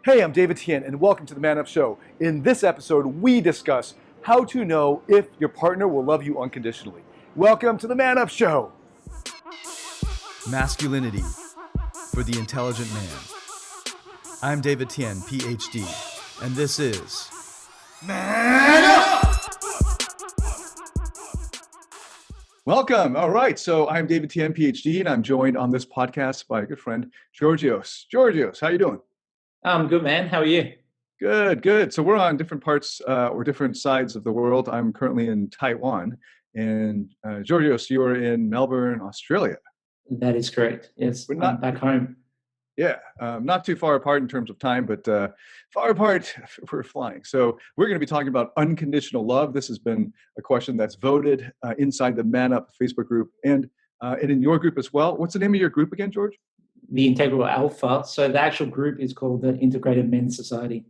Hey, I'm David Tian, and welcome to the Man Up Show. In this episode, we discuss how to know if your partner will love you unconditionally. Welcome to the Man Up Show. Masculinity for the intelligent man. I'm David Tian, Ph.D., and this is Man Up! Welcome. All right. So I'm David Tian, Ph.D., and I'm joined on this podcast by a good friend, Georgios. Georgios, how you doing? I'm good, man. How are you? Good, good. So we're on different parts or different sides of the world. I'm currently in Taiwan, and Georgios, you're in Melbourne, Australia. That is correct. Yes, I'm back home. Yeah, not too far apart in terms of time, but far apart for flying. So we're going to be talking about unconditional love. This has been a question that's voted inside the Man Up Facebook group and in your group as well. What's the name of your group again, George? The Integral Alpha. So the actual group is called the Integrated Men's Society.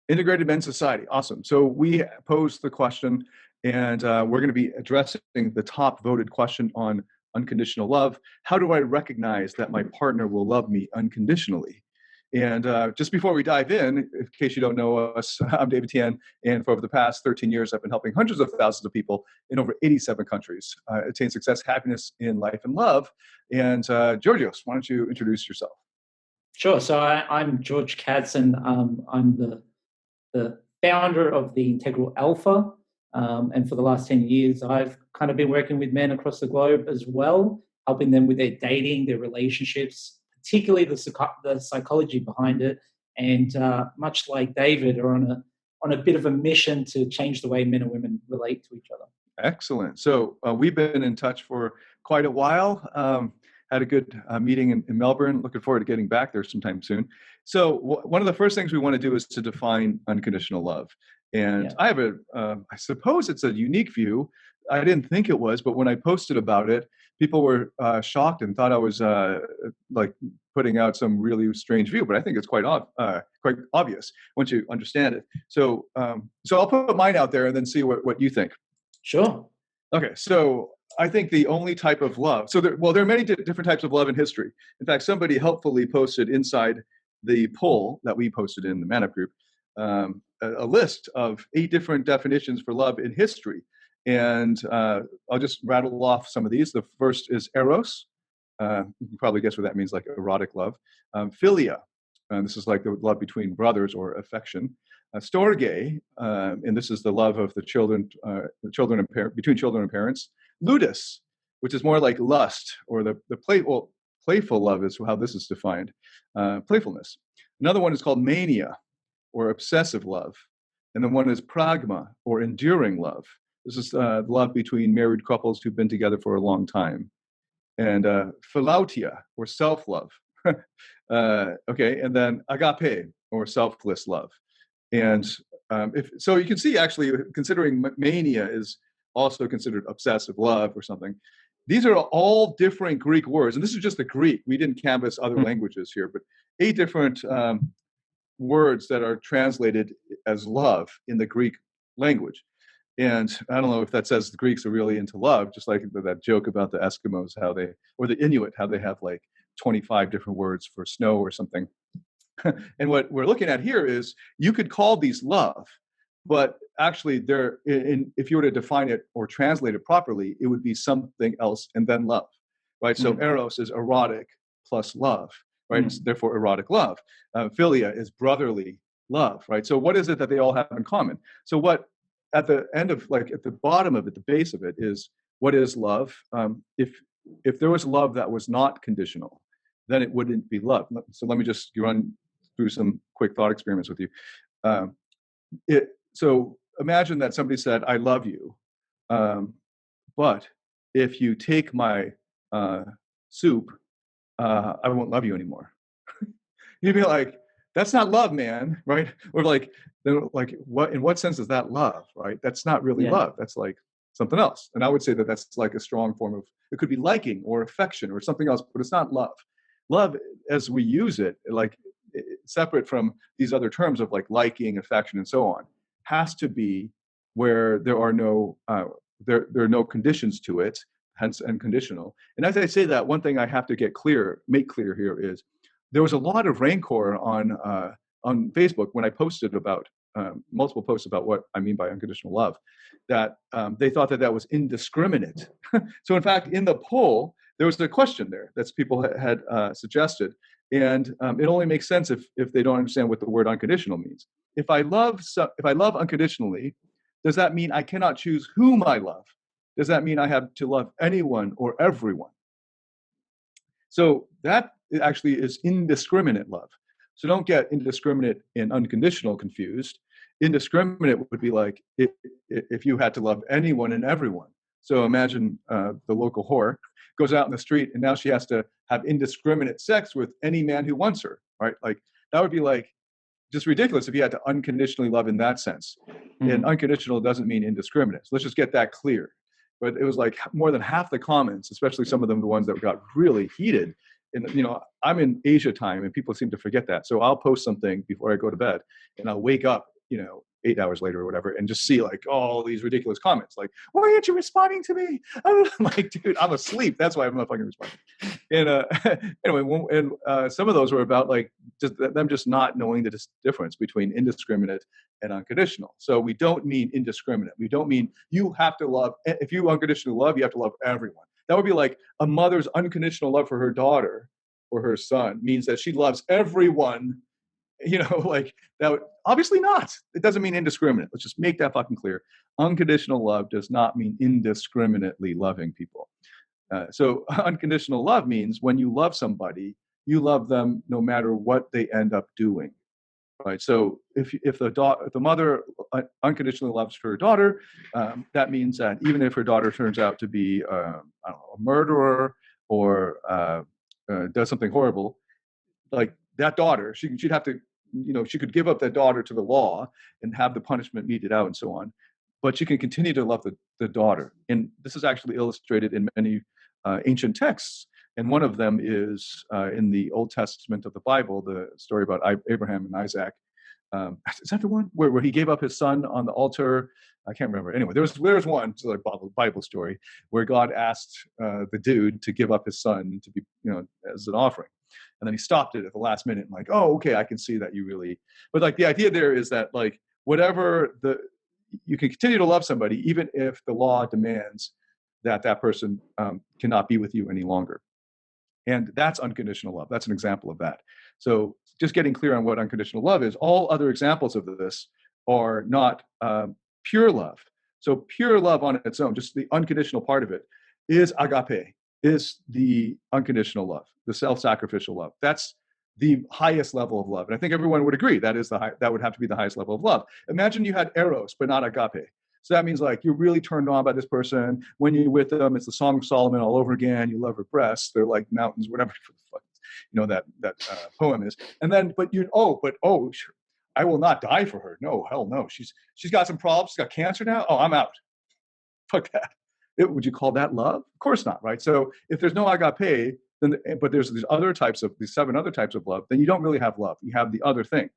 Integrated Men's Society. Awesome. So we posed the question, and we're going to be addressing the top voted question on unconditional love. How do I recognize that my partner will love me unconditionally? And just before we dive in case you don't know us, I'm David Tian, and for over the past 13 years, I've been helping hundreds of thousands of people in over 87 countries attain success, happiness in life and love. And Georgios, why don't you introduce yourself? Sure. So I'm George Katz, and I'm the founder of the Integral Alpha. And for the last 10 years, I've kind of been working with men across the globe as well, helping them with their dating, their relationships, particularly the psychology behind it. And much like David, are on a bit of a mission to change the way men and women relate to each other. Excellent. So we've been in touch for quite a while. Had a good meeting in Melbourne. Looking forward to getting back there sometime soon. So one of the first things we want to do is to define unconditional love. And I have I suppose it's a unique view. I didn't think it was, but when I posted about it, people were shocked and thought I was like putting out some really strange view. But I think it's quite obvious once you understand it. So I'll put mine out there and then see what you think. Sure. Okay, so I think the only type of love, there are many different types of love in history. In fact, somebody helpfully posted inside the poll that we posted in the Man Up group, a list of 8 different definitions for love in history. And I'll just rattle off some of these. The first is eros. You can probably guess what that means, like erotic love. Philia, this is like the love between brothers or affection. Storge, and this is the love of the children between children and parents. Ludus, which is more like lust, or the playful love is how this is defined. Playfulness. Another one is called mania, or obsessive love. And then one is pragma, or enduring love. This is love between married couples who've been together for a long time. And philautia, or self-love. Okay, and then agape, or selfless love. And so you can see, actually, considering mania is also considered obsessive love or something. These are all different Greek words, and this is just the Greek. We didn't canvas other languages here, but 8 different words that are translated as love in the Greek language. And I don't know if that says the Greeks are really into love, just like that joke about the Eskimos, or the Inuit, how they have like 25 different words for snow or something. And what we're looking at here is you could call these love, but actually if you were to define it or translate it properly, it would be something else and then love, right? Mm-hmm. So eros is erotic plus love, right? Mm-hmm. Therefore, erotic love. Philia is brotherly love, right? So what is it that they all have in common? So what at the end of, like, at the bottom of it, the base of it is, what is love? If there was love that was not conditional, then it wouldn't be love. So let me just run through some quick thought experiments with you. So imagine that somebody said, I love you, but if you take my soup, I won't love you anymore. You'd be like, that's not love, man, right? Or like, what? In what sense is that love, right? That's not really love. That's like something else. And I would say that that's like a strong form of, it could be liking or affection or something else, but it's not love. Love, as we use it, like separate from these other terms of like liking, affection, and so on, has to be where there are no conditions to it, hence unconditional. And as I say that, one thing I have to make clear here is there was a lot of rancor on on Facebook when I posted about multiple posts about what I mean by unconditional love, that they thought that that was indiscriminate. So in fact, in the poll, there was a question there that people had suggested, and it only makes sense if they don't understand what the word unconditional means. If I love unconditionally, does that mean I cannot choose whom I love? Does that mean I have to love anyone or everyone? So that actually is indiscriminate love. So don't get indiscriminate and unconditional confused. Indiscriminate would be like if you had to love anyone and everyone. So imagine the local whore goes out in the street and now she has to have indiscriminate sex with any man who wants her, right? Like that would be like just ridiculous if you had to unconditionally love in that sense. And unconditional doesn't mean indiscriminate. So let's just get that clear. But it was like more than half the comments, especially some of them, the ones that got really heated. And, I'm in Asia time and people seem to forget that. So I'll post something before I go to bed and I'll wake up, 8 hours later or whatever, and just see like all these ridiculous comments. Like, why aren't you responding to me? I'm like, dude, I'm asleep. That's why I'm not fucking responding. And anyway, some of those were about like just them just not knowing the difference between indiscriminate and unconditional. So we don't mean indiscriminate. We don't mean you have to love. If you unconditionally love, you have to love everyone. That would be like a mother's unconditional love for her daughter or her son means that she loves everyone. Like that would obviously not. It doesn't mean indiscriminate. Let's just make that fucking clear. Unconditional love does not mean indiscriminately loving people. So unconditional love means when you love somebody, you love them no matter what they end up doing. Right. So if the mother unconditionally loves her daughter, that means that even if her daughter turns out to be a murderer or does something horrible, like that daughter, she'd have to, she could give up that daughter to the law and have the punishment meted out and so on. But she can continue to love the daughter. And this is actually illustrated in many ancient texts. And one of them is in the Old Testament of the Bible, the story about Abraham and Isaac. Is that the one where he gave up his son on the altar? I can't remember. Anyway, there's one, it's like Bible story, where God asked the dude to give up his son to be, as an offering. And then he stopped it at the last minute and like, oh, okay, I can see that you really, but like the idea there is that like you can continue to love somebody even if the law demands that person cannot be with you any longer. And that's unconditional love. That's an example of that. So just getting clear on what unconditional love is, all other examples of this are not pure love. So pure love on its own, just the unconditional part of it, is agape, is the unconditional love, the self-sacrificial love. That's the highest level of love. And I think everyone would agree that would have to be the highest level of love. Imagine you had eros, but not agape. So that means like you're really turned on by this person. When you're with them, it's the Song of Solomon all over again. You love her breasts. They're like mountains, whatever that poem is. And then, I will not die for her. No, hell no. She's got some problems. She's got cancer now. Oh, I'm out. Fuck that. Would you call that love? Of course not, right? So if there's no agape, but there's these 7 other types of love, then you don't really have love. You have the other thing.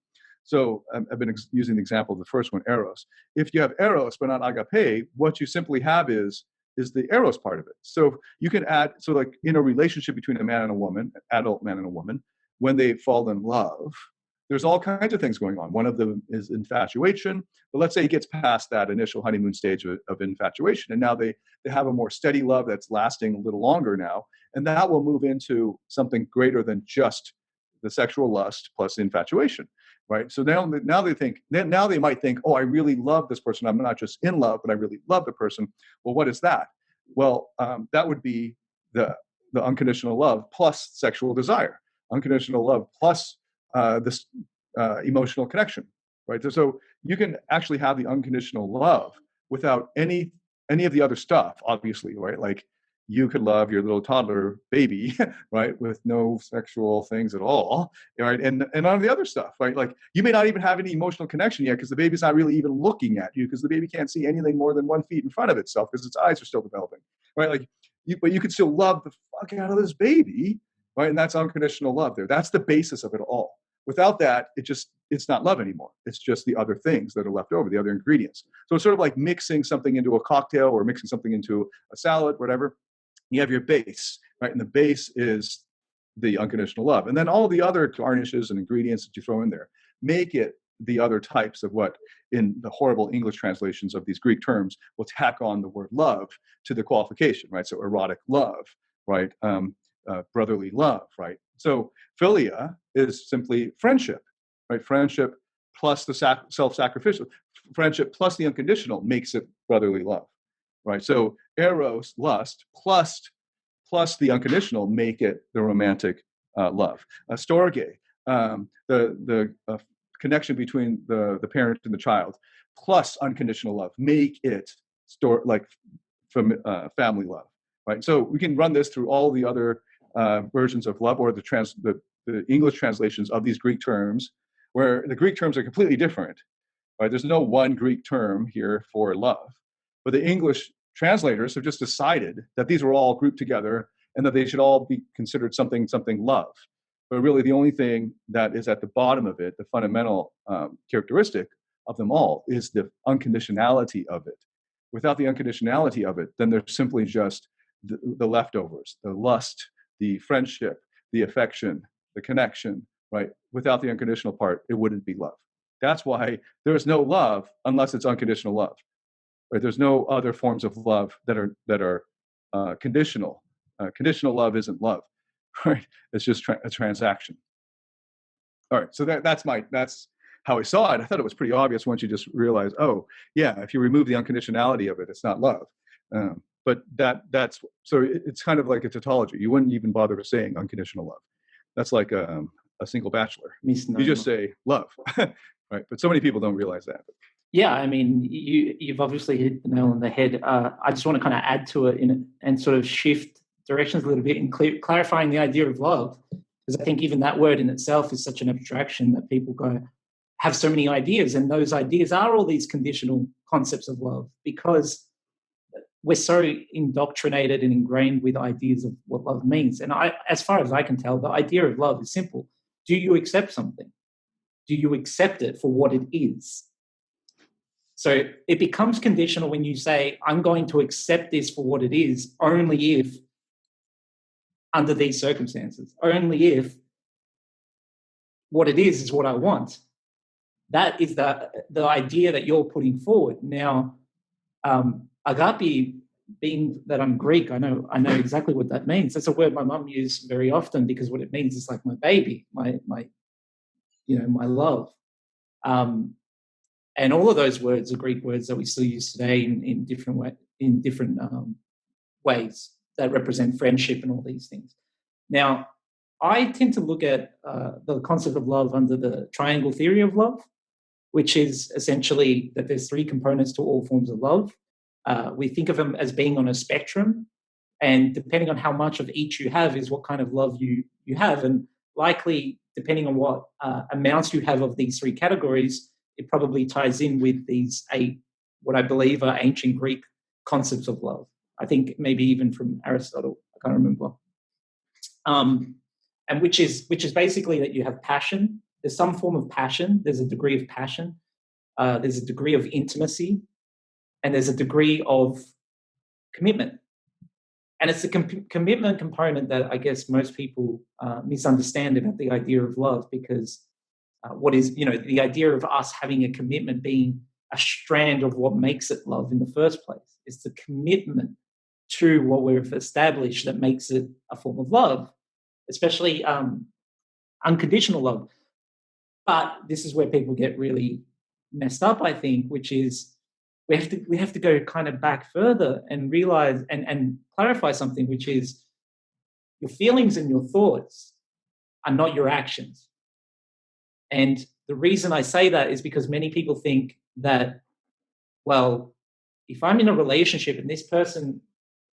So I've been using the example of the first one, eros. If you have eros but not agape, what you simply have is the eros part of it. So you can add, so like in a relationship between a man and a woman, an adult man and a woman, when they fall in love, there's all kinds of things going on. One of them is infatuation. But let's say he gets past that initial honeymoon stage of infatuation, and now they have a more steady love that's lasting a little longer now, and that will move into something greater than just the sexual lust plus infatuation, right? So now they might think, oh, I really love this person. I'm not just in love, but I really love the person. Well, what is that? Well, that would be the unconditional love plus sexual desire, unconditional love plus this emotional connection, right? So you can actually have the unconditional love without any of the other stuff, obviously, right? Like you could love your little toddler baby, right, with no sexual things at all, right? And none of the other stuff, right? Like you may not even have any emotional connection yet because the baby's not really even looking at you because the baby can't see anything more than 1 feet in front of itself because its eyes are still developing, right? Like, but you could still love the fuck out of this baby, right? And that's unconditional love there. That's the basis of it all. Without that, it's not love anymore. It's just the other things that are left over, the other ingredients. So it's sort of like mixing something into a cocktail or mixing something into a salad, whatever. You have your base, right? And the base is the unconditional love. And then all the other garnishes and ingredients that you throw in there, make it the other types of what in the horrible English translations of these Greek terms will tack on the word love to the qualification, right? So erotic love, right? Brotherly love, right? So philia is simply friendship, right? Friendship plus the self-sacrificial, friendship plus the unconditional makes it brotherly love, right? So eros, lust, plus the unconditional make it the romantic love. Storge, the connection between the parent and the child, plus unconditional love, make it family love, right? So we can run this through all the other versions of love, or the English translations of these Greek terms, where the Greek terms are completely different, right? There's no one Greek term here for love, but the English translators have just decided that these were all grouped together and that they should all be considered something love. But really, the only thing that is at the bottom of it, the fundamental characteristic of them all, is the unconditionality of it. Without the unconditionality of it, then there's simply just the leftovers, the lust, the friendship, the affection, the connection, right? Without the unconditional part, it wouldn't be love. That's why there's no love unless it's unconditional love. Right? There's no other forms of love that are conditional. Conditional love isn't love, right? It's just a transaction. All right, so that's how I saw it. I thought it was pretty obvious once you just realize, oh yeah, if you remove the unconditionality of it, it's not love. But that's so it's kind of like a tautology. You wouldn't even bother saying unconditional love. That's like a single bachelor. You just say love, right? But so many people don't realize that. Yeah, I mean, you've obviously hit the nail on the head. I just want to kind of add to it and sort of shift directions a little bit in clarifying the idea of love, because I think even that word in itself is such an abstraction that people have so many ideas, and those ideas are all these conditional concepts of love, because we're so indoctrinated and ingrained with ideas of what love means. And as far as I can tell, the idea of love is simple. Do you accept something? Do you accept it for what it is? So it becomes conditional when you say, I'm going to accept this for what it is, only if, under these circumstances, only if what it is what I want. That is the idea that you're putting forward. Now, agape, being that I'm Greek, I know exactly what that means. That's a word my mum used very often, because what it means is like my baby, my love. And all of those words are Greek words that we still use today in different ways that represent friendship and all these things. Now, I tend to look at the concept of love under the triangle theory of love, which is essentially that there's three components to all forms of love. We think of them as being on a spectrum, and depending on how much of each you have is what kind of love you have. And likely, depending on what amounts you have of these three categories, it probably ties in with these what I believe are ancient Greek concepts of love. I think maybe even from Aristotle, I can't remember. And which is basically that you have passion. There's some form of passion. There's a degree of passion. There's a degree of intimacy, and there's a degree of commitment. And it's the commitment component that I guess most people misunderstand about the idea of love, because the idea of us having a commitment being a strand of what makes it love in the first place. It's the commitment to what we've established that makes it a form of love, especially unconditional love. But this is where people get really messed up, I think, which is we have to go kind of back further and realize and clarify something, which is your feelings and your thoughts are not your actions. And the reason I say that is because many people think that, well, if I'm in a relationship and this person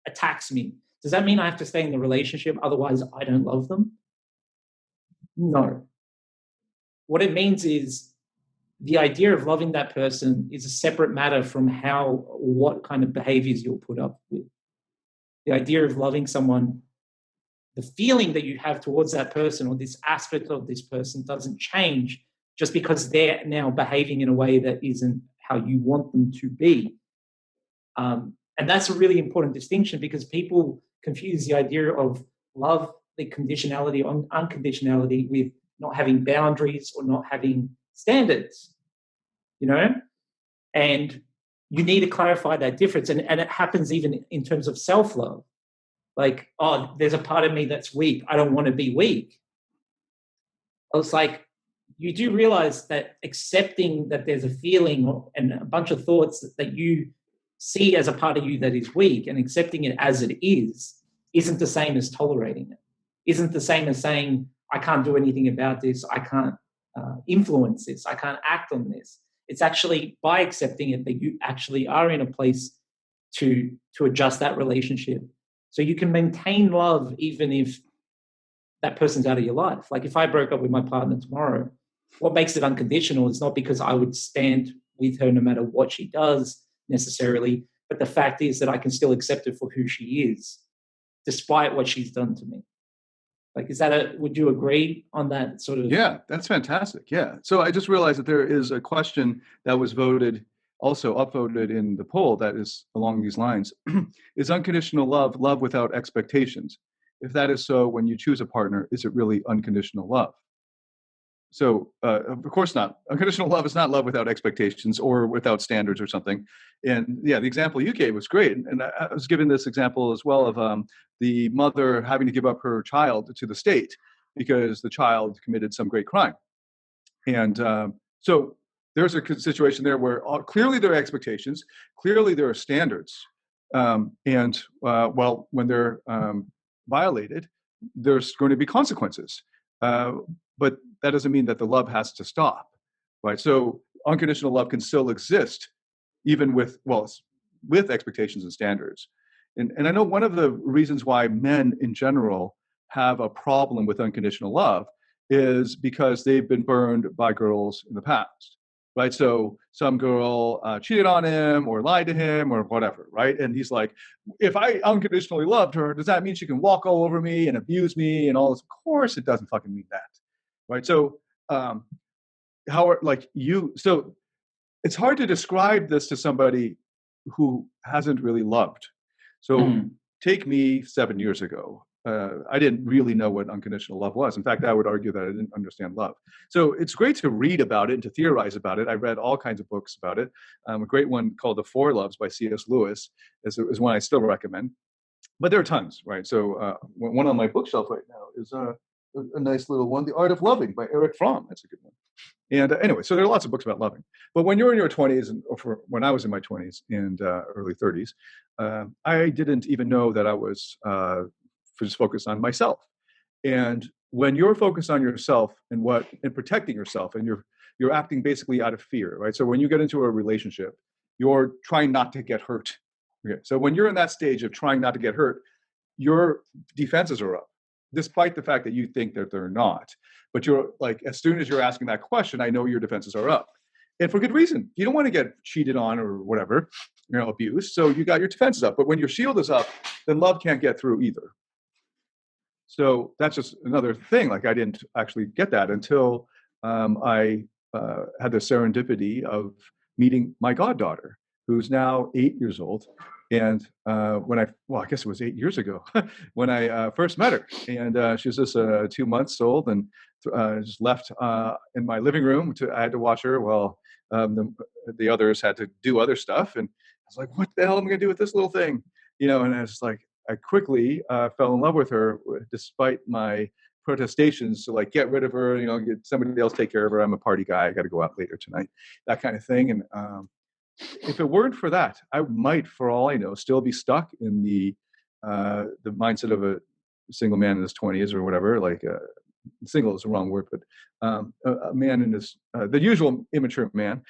attacks me, does that mean I have to stay in the relationship? Otherwise, I don't love them? No. What it means is the idea of loving that person is a separate matter from what kind of behaviors you'll put up with. The idea of loving someone, the feeling that you have towards that person or this aspect of this person doesn't change just because they're now behaving in a way that isn't how you want them to be. And that's a really important distinction, because people confuse the idea of love, the conditionality, unconditionality, with not having boundaries or not having standards, and you need to clarify that difference. And it happens even in terms of self-love. Like, oh, there's a part of me that's weak. I don't want to be weak. It's like, you do realize that accepting that there's a feeling and a bunch of thoughts that you see as a part of you that is weak, and accepting it as it is, isn't the same as tolerating it. Isn't the same as saying, I can't do anything about this. I can't influence this. I can't act on this. It's actually by accepting it that you actually are in a place to adjust that relationship. So you can maintain love even if that person's out of your life. Like, if I broke up with my partner tomorrow, what makes it unconditional is not because I would stand with her no matter what she does necessarily, but the fact is that I can still accept her for who she is, despite what she's done to me. Like, would you agree on that sort of? Yeah, that's fantastic. Yeah. So I just realized that there is a question that was also upvoted in the poll that is along these lines. Is unconditional love love without expectations? If that is so, when you choose a partner, is it really unconditional love? So, of course not. Unconditional love is not love without expectations or without standards or something. And yeah, the example you gave was great. And I was given this example as well of the mother having to give up her child to the state because the child committed some great crime. And so there's a situation there where clearly there are expectations, clearly there are standards. Well, when they're violated, there's going to be consequences. But that doesn't mean that the love has to stop, right? So unconditional love can still exist, even with expectations and standards. And I know one of the reasons why men in general have a problem with unconditional love is because they've been burned by girls in the past, right? So some girl cheated on him or lied to him or whatever, right? And he's like, if I unconditionally loved her, does that mean she can walk all over me and abuse me and all this? Of course it doesn't fucking mean that. Right. So, so it's hard to describe this to somebody who hasn't really loved. So take me 7 years ago. I didn't really know what unconditional love was. In fact, I would argue that I didn't understand love. So it's great to read about it and to theorize about it. I read all kinds of books about it. A great one called The Four Loves by C.S. Lewis is one I still recommend. But there are tons, right? So one on my bookshelf right now is a nice little one, The Art of Loving by Erich Fromm. That's a good one. And anyway, so there are lots of books about loving. But when you're in your 20s, when I was in my 20s and early 30s, I didn't even know that I was just focused on myself. And when you're focused on yourself and protecting yourself, and you're acting basically out of fear, right? So when you get into a relationship, you're trying not to get hurt. Okay. So when you're in that stage of trying not to get hurt, your defenses are up, despite the fact that you think that they're not. But you're like, as soon as you're asking that question, I know your defenses are up. And for good reason. You don't want to get cheated on or whatever, abused. So you got your defenses up. But when your shield is up, then love can't get through either. So that's just another thing. Like, I didn't actually get that until I had the serendipity of meeting my goddaughter, who's now 8 years old. And I guess it was 8 years ago when I first met her. And she was just 2 months old and just left in my living room. I had to watch her while the others had to do other stuff. And I was like, what the hell am I going to do with this little thing? And I was like, I quickly fell in love with her despite my protestations to get rid of her, get somebody else take care of her. I'm a party guy. I got to go out later tonight, that kind of thing. And if it weren't for that, I might, for all I know, still be stuck in the mindset of a single man in his 20s or whatever. Single is the wrong word, but a man in his the usual immature man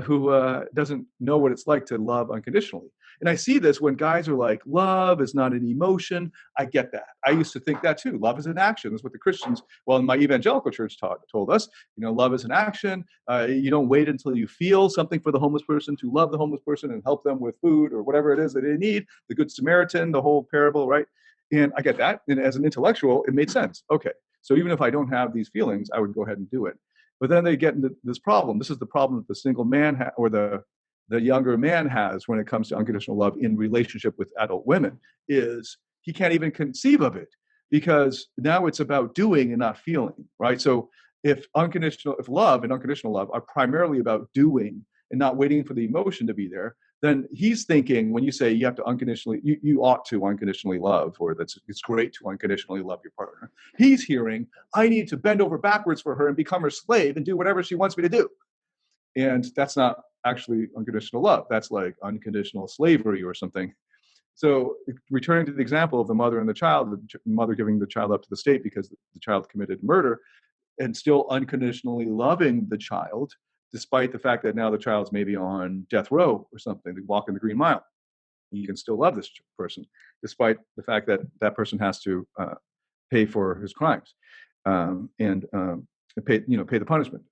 who doesn't know what it's like to love unconditionally. And I see this when guys are like, love is not an emotion. I get that. I used to think that too. Love is an action. That's what the Christians, in my evangelical church told us. Love is an action. You don't wait until you feel something for the homeless person to love the homeless person and help them with food or whatever it is that they need. The Good Samaritan, the whole parable, right? And I get that. And as an intellectual, it made sense. Okay. So even if I don't have these feelings, I would go ahead and do it. But then they get into this problem. This is the problem that the single man or the younger man has when it comes to unconditional love in relationship with adult women, is he can't even conceive of it because now it's about doing and not feeling, right? So if love and unconditional love are primarily about doing and not waiting for the emotion to be there, then he's thinking, when you say you have to unconditionally, you ought to unconditionally love, or it's great to unconditionally love your partner. He's hearing, I need to bend over backwards for her and become her slave and do whatever she wants me to do. And that's not actually unconditional love. That's like unconditional slavery or something. So returning to the example of the mother and the child, the mother giving the child up to the state because the child committed murder, and still unconditionally loving the child, despite the fact that now the child's maybe on death row or something, they walk in the Green Mile. You can still love this person, despite the fact that that person has to pay for his crimes, and pay the punishment.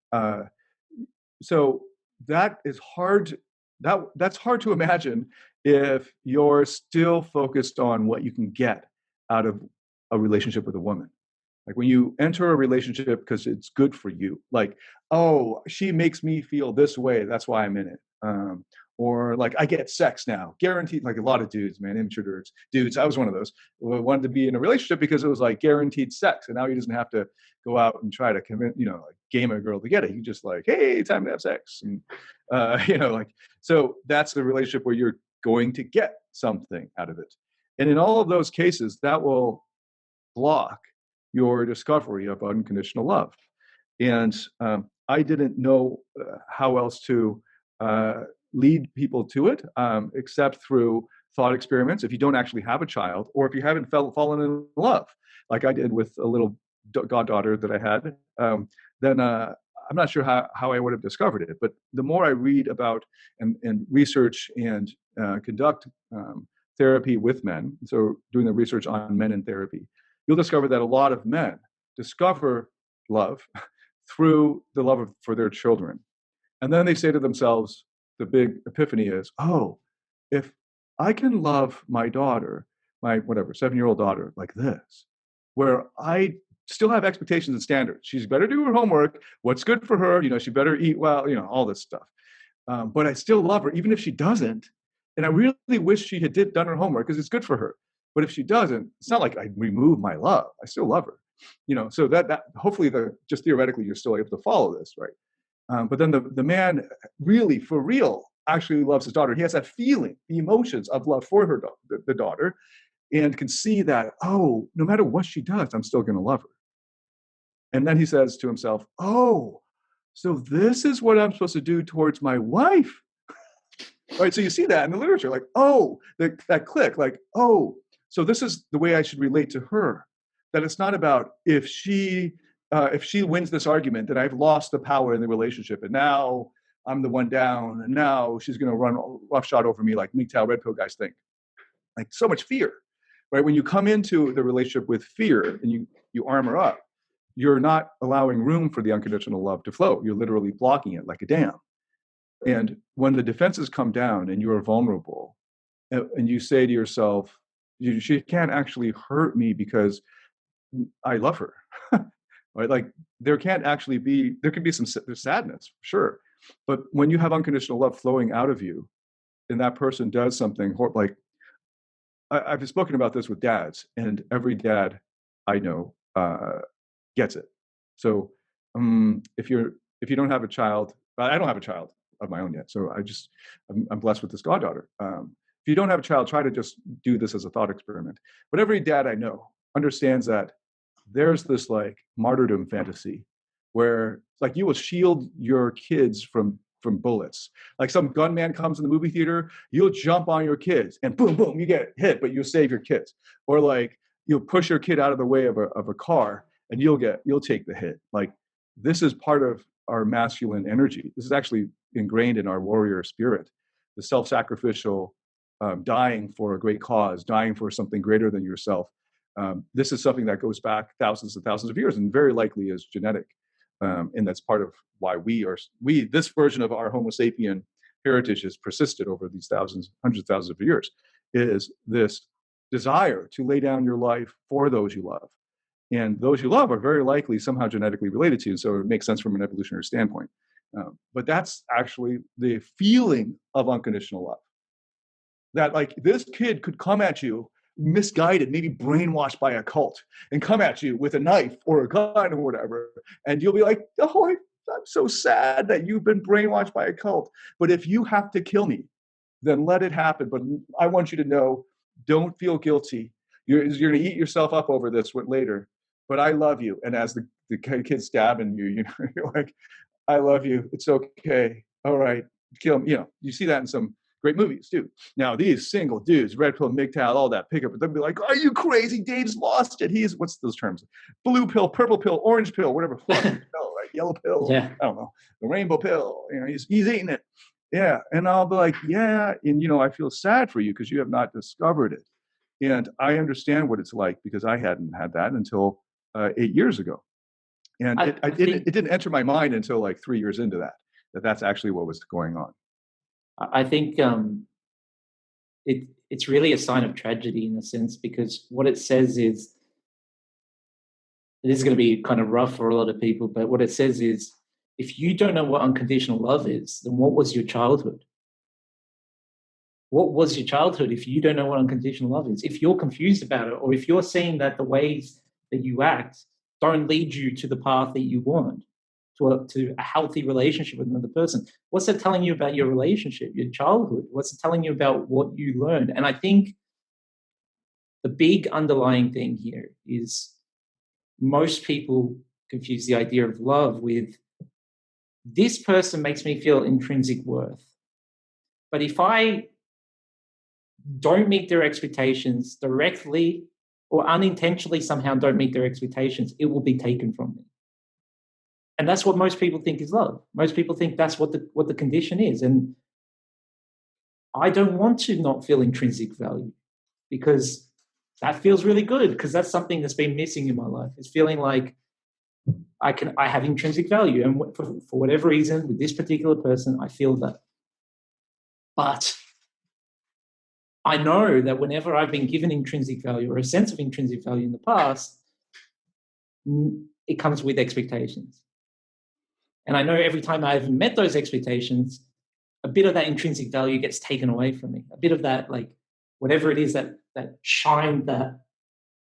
So that is hard. That's hard to imagine if you're still focused on what you can get out of a relationship with a woman. Like when you enter a relationship because it's good for you, like, oh, she makes me feel this way, that's why I'm in it. Or like, I get sex now, guaranteed. Like a lot of dudes, man, immature dudes. I was one of those who wanted to be in a relationship because it was like guaranteed sex, and now he doesn't have to go out and try to convince, like game a girl to get it. He just like, hey, time to have sex, and like, so that's the relationship where you're going to get something out of it. And in all of those cases, that will block your discovery of unconditional love. And I didn't know how else to lead people to it, except through thought experiments. If you don't actually have a child, or if you haven't fallen in love, like I did with a little goddaughter that I had, then I'm not sure how I would have discovered it. But the more I read about and research and conduct therapy with men, so doing the research on men in therapy, you'll discover that a lot of men discover love through the love for their children. And then they say to themselves, the big epiphany is, oh, if I can love my daughter, my 7-year-old daughter, like this, where I still have expectations and standards. She's better do her homework. What's good for her? She better eat well, all this stuff. But I still love her, even if she doesn't. And I really wish she had done her homework because it's good for her. But if she doesn't, it's not like I remove my love. I still love her. So that hopefully just theoretically you're still able to follow this, right? But then the man really, for real, actually loves his daughter. He has that feeling, the emotions of love for her, the daughter, and can see that, oh, no matter what she does, I'm still going to love her. And then he says to himself, oh, so this is what I'm supposed to do towards my wife. Right? So you see that in the literature, like, oh, that click, like, oh, so this is the way I should relate to her. That it's not about if she wins this argument, then I've lost the power in the relationship, and now I'm the one down, and now she's going to run roughshod over me like MGTOW red pill guys think. Like so much fear, right? When you come into the relationship with fear and you armor up, you're not allowing room for the unconditional love to flow. You're literally blocking it like a dam. And when the defenses come down and you're vulnerable, and you say to yourself, she can't actually hurt me because I love her, right? Like there can be some sadness, sure. But when you have unconditional love flowing out of you and that person does something like, I've spoken about this with dads, and every dad I know gets it. So if you don't have a child, I don't have a child of my own yet. So I'm blessed with this goddaughter. If you don't have a child, try to just do this as a thought experiment. But every dad I know understands that there's this like martyrdom fantasy where like you will shield your kids from bullets. Like some gunman comes in the movie theater, you'll jump on your kids and boom, boom, you get hit, but you'll save your kids. Or like you'll push your kid out of the way of a car and you'll take the hit. Like this is part of our masculine energy. This is actually ingrained in our warrior spirit, the self-sacrificial, dying for a great cause, dying for something greater than yourself. This is something that goes back thousands and thousands of years and very likely is genetic. And that's part of why this version of our Homo sapien heritage has persisted over these hundreds of thousands of years, is this desire to lay down your life for those you love. And those you love are very likely somehow genetically related to you. So it makes sense from an evolutionary standpoint. But that's actually the feeling of unconditional love. That like this kid could come at you misguided, maybe brainwashed by a cult, and come at you with a knife or a gun or whatever, and you'll be like, oh, I'm so sad that you've been brainwashed by a cult. But if you have to kill me, then let it happen. But I want you to know, don't feel guilty. You're going to eat yourself up over this later. But I love you. And as the kid's stabbing you, you know, you're like, I love you. It's okay. All right. Kill me. You know, you see that in some great movies too. Now, these single dudes, red pill, MGTOW, all that pickup, but they'll be like, are you crazy? Dave's lost it. He's, what's those terms? Blue pill, purple pill, orange pill, whatever fuck pill, right? Yellow pill. Yeah. I don't know. The rainbow pill. You know, he's eating it. Yeah. And I'll be like, yeah. And, you know, I feel sad for you because you have not discovered it. And I understand what it's like because I hadn't had that until 8 years ago. And it didn't enter my mind until like 3 years into that's actually what was going on. I think it's really a sign of tragedy in a sense, because what it says is, this is going to be kind of rough for a lot of people, but what it says is, if you don't know what unconditional love is, then what was your childhood? What was your childhood if you don't know what unconditional love is? If you're confused about it, or if you're seeing that the ways that you act don't lead you to the path that you want, to a healthy relationship with another person, what's it telling you about your relationship, your childhood? What's it telling you about what you learned? And I think the big underlying thing here is most people confuse the idea of love with, this person makes me feel intrinsic worth. But if I don't meet their expectations directly or unintentionally somehow don't meet their expectations, it will be taken from me. And that's what most people think is love. Most people think that's what the condition is. And I don't want to not feel intrinsic value, because that feels really good, because that's something that's been missing in my life. It's feeling like I have intrinsic value. And for whatever reason, with this particular person, I feel that. But I know that whenever I've been given intrinsic value or a sense of intrinsic value in the past, it comes with expectations. And I know every time I've met those expectations, a bit of that intrinsic value gets taken away from me. A bit of that, like, whatever it is that shined that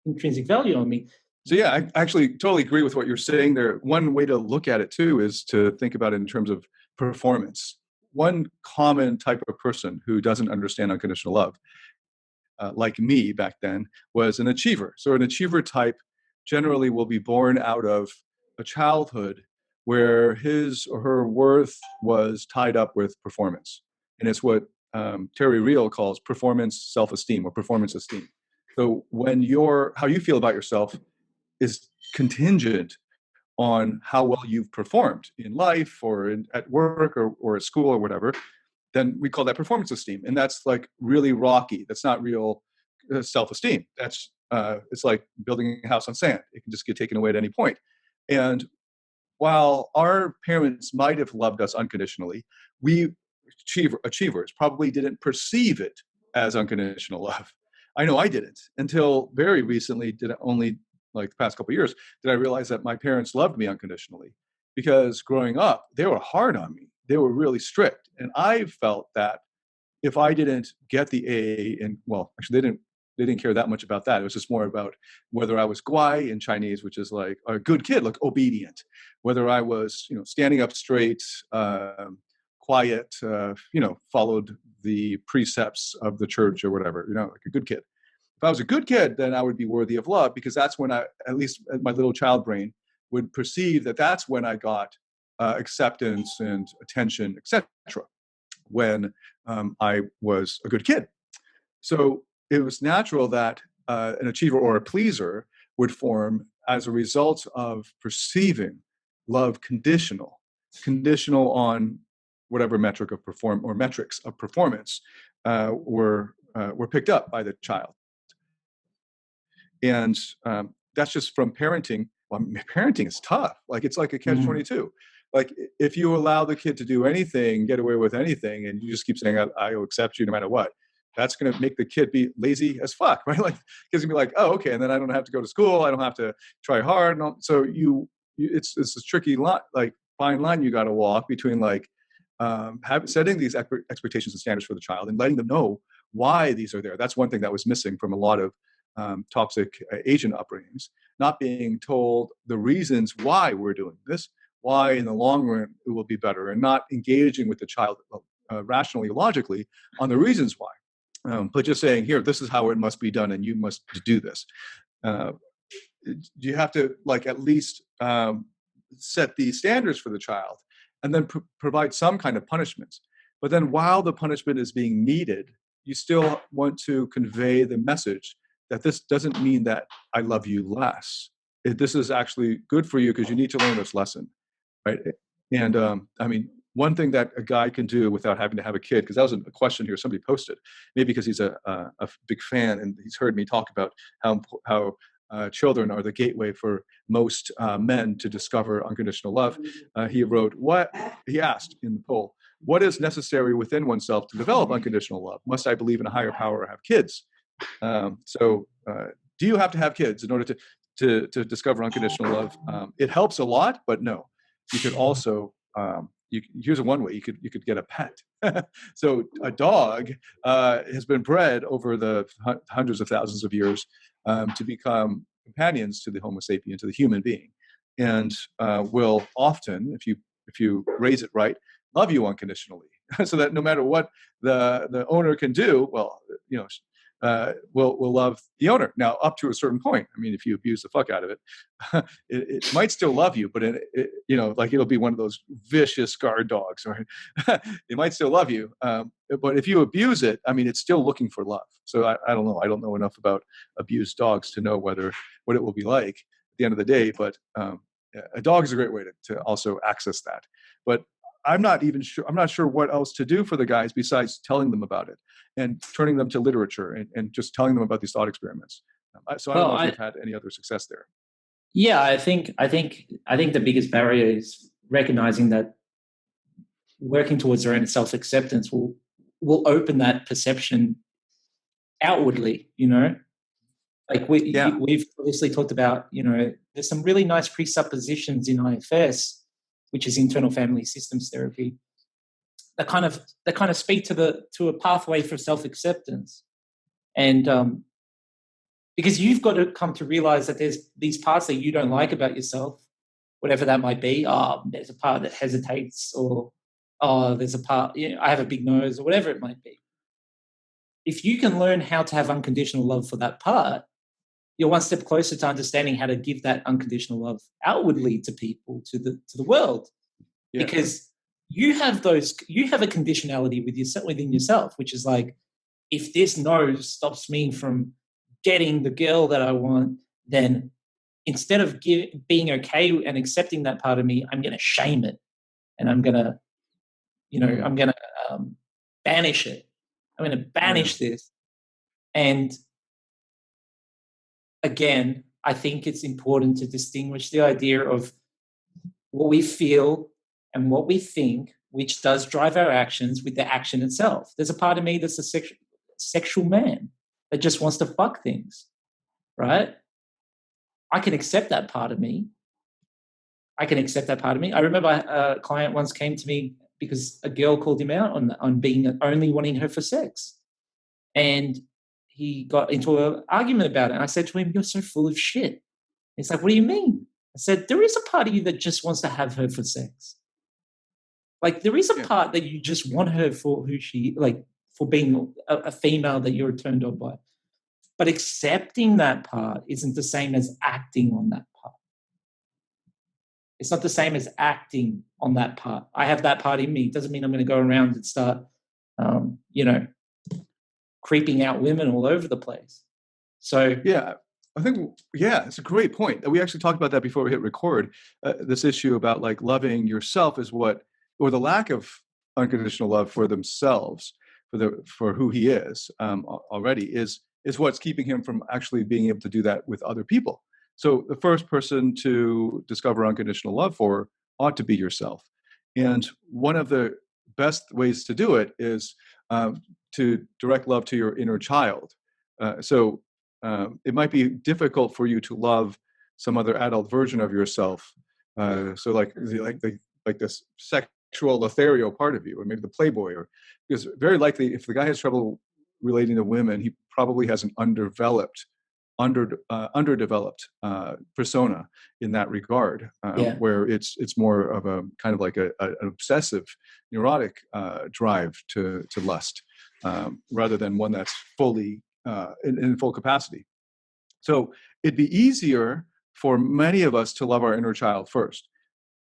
intrinsic value on me. So yeah, I actually totally agree with what you're saying there. One way to look at it too is to think about it in terms of performance. One common type of person who doesn't understand unconditional love, like me back then, was an achiever. So an achiever type generally will be born out of a childhood where his or her worth was tied up with performance. And it's what Terry Real calls performance self-esteem or performance esteem. So when how you feel about yourself is contingent on how well you've performed in life or at work or at school or whatever, then we call that performance esteem. And that's like really rocky. That's not real self-esteem. That's it's like building a house on sand. It can just get taken away at any point. And while our parents might have loved us unconditionally, we achievers probably didn't perceive it as unconditional love. I know I didn't until very recently, only like the past couple of years, did I realize that my parents loved me unconditionally. Because growing up, they were hard on me. They were really strict. And I felt that if I didn't get the A, and well, actually they didn't care that much about that. It was just more about whether I was guai in Chinese, which is like a good kid, like obedient. Whether I was, standing up straight, quiet, followed the precepts of the church or whatever, like a good kid. If I was a good kid, then I would be worthy of love, because that's when I, at least my little child brain, would perceive that that's when I got acceptance and attention, etc. When I was a good kid. So it was natural that an achiever or a pleaser would form as a result of perceiving love conditional on whatever metric of metrics of performance were picked up by the child. And that's just from parenting. Well, parenting is tough. Like, it's like a catch-22. Like, if you allow the kid to do anything, get away with anything, and you just keep saying, I will accept you no matter what, that's going to make the kid be lazy as fuck, right? Like, kid's going to be like, oh, okay, and then I don't have to go to school. I don't have to try hard. So it's a tricky line, like fine line you got to walk between like setting these expectations and standards for the child and letting them know why these are there. That's one thing that was missing from a lot of toxic Asian upbringings, not being told the reasons why we're doing this, why in the long run it will be better, and not engaging with the child rationally, logically on the reasons why. But just saying, here, this is how it must be done, and you must do this. Uh, you have to like at least set the standards for the child, and then provide some kind of punishments. But then, while the punishment is being needed, you still want to convey the message that this doesn't mean that I love you less. This is actually good for you because you need to learn this lesson, right? And I mean, one thing that a guy can do without having to have a kid, because that was a question here somebody posted, maybe because he's a big fan and he's heard me talk about how children are the gateway for most men to discover unconditional love. He wrote, he asked in the poll, what is necessary within oneself to develop unconditional love? Must I believe in a higher power or have kids? So do you have to have kids in order to discover unconditional love? It helps a lot, but no. You could also, here's one way, you could get a pet. So a dog has been bred over the hundreds of thousands of years to become companions to the Homo sapien, to the human being, and will often, if you raise it right, love you unconditionally. So that no matter what the owner can do, well, will love the owner. Now, up to a certain point. I mean, if you abuse the fuck out of it, it might still love you, but like it'll be one of those vicious guard dogs, right? It might still love you, but if you abuse it, I mean, it's still looking for love. So I don't know. I don't know enough about abused dogs to know what it will be like at the end of the day. But a dog is a great way to also access that. But I'm not sure what else to do for the guys besides telling them about it and turning them to literature and just telling them about these thought experiments. So I don't know if you've had any other success there. Yeah, I think the biggest barrier is recognizing that working towards their own self-acceptance will open that perception outwardly, Like we've obviously talked about, there's some really nice presuppositions in IFS, which is internal family systems therapy, that kind of speak to a pathway for self-acceptance. And because you've got to come to realize that there's these parts that you don't like about yourself, whatever that might be. Oh, there's a part that hesitates, or there's a part, I have a big nose, or whatever it might be. If you can learn how to have unconditional love for that part, you're one step closer to understanding how to give that unconditional love outwardly to people, to the world. Yeah. Because you have a conditionality within yourself, which is like, if this no stops me from getting the girl that I want, then instead of being okay and accepting that part of me, I'm going to shame it, and I'm going to, banish it. I'm going to banish this. And again, I think it's important to distinguish the idea of what we feel and what we think, which does drive our actions, with the action itself. There's a part of me that's a sexual man that just wants to fuck things, right? I can accept that part of me. I remember a client once came to me because a girl called him out on being only wanting her for sex. And he got into an argument about it. And I said to him, "You're so full of shit." He's like, "What do you mean?" I said, "There is a part of you that just wants to have her for sex. Like, there is a part that you just want her for who she, like, for being a female that you're turned on by. But accepting that part isn't the same as acting on that part. It's not the same as acting on that part. I have that part in me. It doesn't mean I'm going to go around and start, creeping out women all over the place." So yeah, I think, it's a great point. We actually talked about that before we hit record. This issue about like loving yourself is or the lack of unconditional love for themselves, for who he is already is what's keeping him from actually being able to do that with other people. So the first person to discover unconditional love for ought to be yourself. And one of the best ways to do it is to direct love to your inner child. So it might be difficult for you to love some other adult version of yourself. So like this sexual ethereal part of you, or maybe the playboy, because very likely if the guy has trouble relating to women, he probably has an underdeveloped persona in that regard, Yeah. where it's more of a kind of like an obsessive, neurotic drive to lust, rather than one that's fully in full capacity. So it'd be easier for many of us to love our inner child first.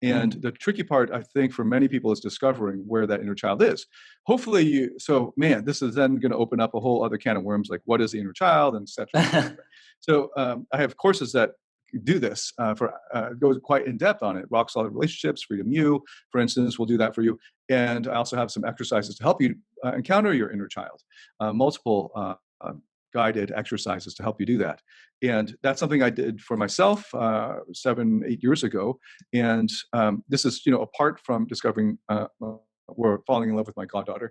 And the tricky part, I think, for many people is discovering where that inner child is. Hopefully, so man, this is then going to open up a whole other can of worms, like what is the inner child, and et cetera, et cetera. So I have courses that do this goes quite in depth on it. Rock Solid Relationships, Freedom You, for instance, will do that for you. And I also have some exercises to help you encounter your inner child, multiple guided exercises to help you do that. And that's something I did for myself 7-8 years ago. And this is, apart from discovering or falling in love with my goddaughter,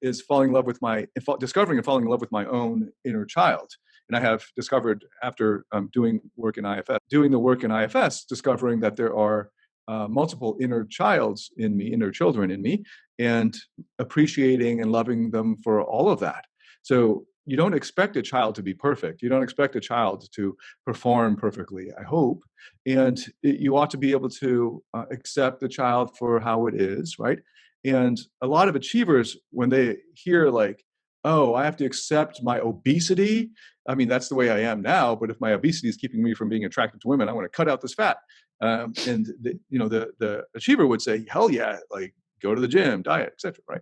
is discovering and falling in love with my own inner child. And I have discovered after doing the work in IFS, discovering that there are multiple inner children in me, and appreciating and loving them for all of that. So you don't expect a child to be perfect. You don't expect a child to perform perfectly, I hope. And you ought to be able to accept the child for how it is, right? And a lot of achievers, when they hear like, oh, I have to accept my obesity. I mean, that's the way I am now. But if my obesity is keeping me from being attracted to women, I want to cut out this fat. And the achiever would say, hell yeah, like go to the gym, diet, etc. Right?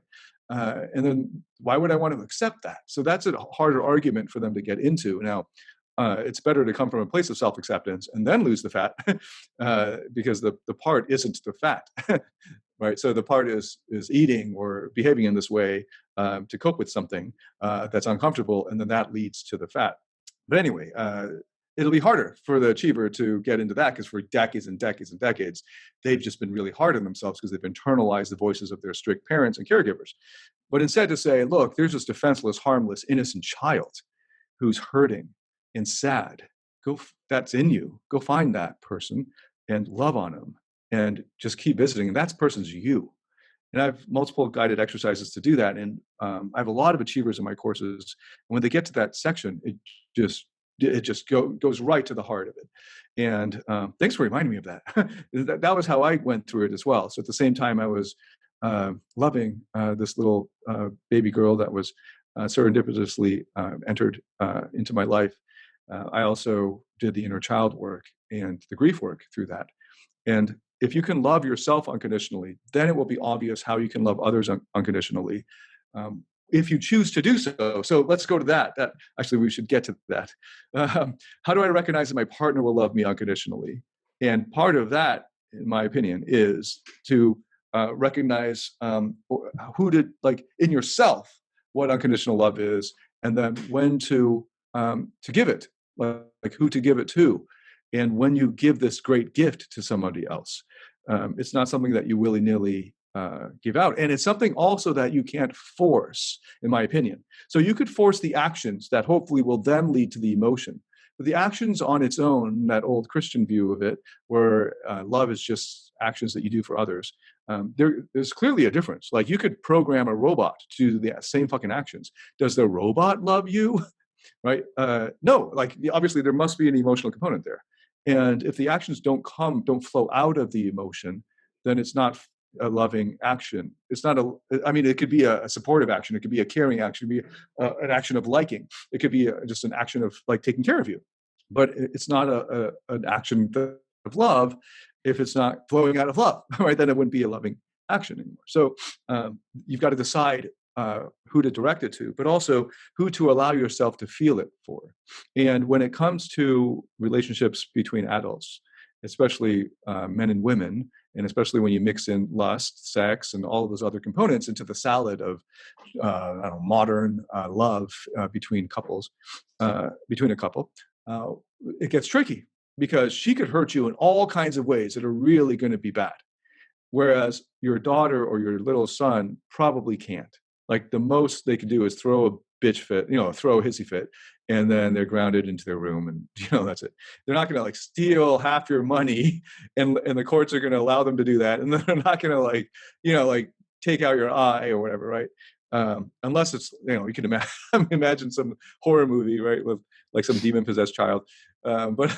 And then why would I want to accept that? So that's a harder argument for them to get into. Now, it's better to come from a place of self-acceptance and then lose the fat, because the part isn't the fat, right? So the part is eating or behaving in this way to cope with something that's uncomfortable, and then that leads to the fat. But anyway, it'll be harder for the achiever to get into that, because for decades and decades and decades, they've just been really hard on themselves because they've internalized the voices of their strict parents and caregivers. But instead to say, look, there's this defenseless, harmless, innocent child who's hurting and sad. That's in you. Go find that person and love on them and just keep visiting. And that person's you. And I have multiple guided exercises to do that. And I have a lot of achievers in my courses. And when they get to that section, it just goes right to the heart of it. And thanks for reminding me of that. That was how I went through it as well. So at the same time, I was loving this little baby girl that was serendipitously entered into my life. I also did the inner child work and the grief work through that. And if you can love yourself unconditionally, then it will be obvious how you can love others unconditionally, if you choose to do so. So let's go to that. Actually, we should get to that. How do I recognize that my partner will love me unconditionally? And part of that, in my opinion, is to recognize who to, like, in yourself, what unconditional love is, and then when to give it, like who to give it to. And when you give this great gift to somebody else, it's not something that you willy-nilly give out. And it's something also that you can't force, in my opinion. So you could force the actions that hopefully will then lead to the emotion. But the actions on its own, that old Christian view of it, where love is just actions that you do for others, there's clearly a difference. Like, you could program a robot to do the same fucking actions. Does the robot love you? Right? No, like, obviously there must be an emotional component there. And if the actions don't flow out of the emotion, then it's not a loving action. It's not it could be a supportive action. It could be a caring action. It could be an action of liking. It could be just an action of, like, taking care of you. But it's not an action of love if it's not flowing out of love, right? Then it wouldn't be a loving action anymore. So you've got to decide who to direct it to, but also who to allow yourself to feel it for. And when it comes to relationships between adults, especially men and women, and especially when you mix in lust, sex, and all of those other components into the salad of modern love between a couple, it gets tricky, because she could hurt you in all kinds of ways that are really going to be bad, whereas your daughter or your little son probably can't. Like, the most they can do is throw a bitch fit, throw a hissy fit, and then they're grounded into their room, and that's it. They're not going to, like, steal half your money, and the courts are going to allow them to do that, and they're not going to, like take out your eye or whatever, right? Unless it's, you can imagine, imagine some horror movie, right, with like some demon possessed child. But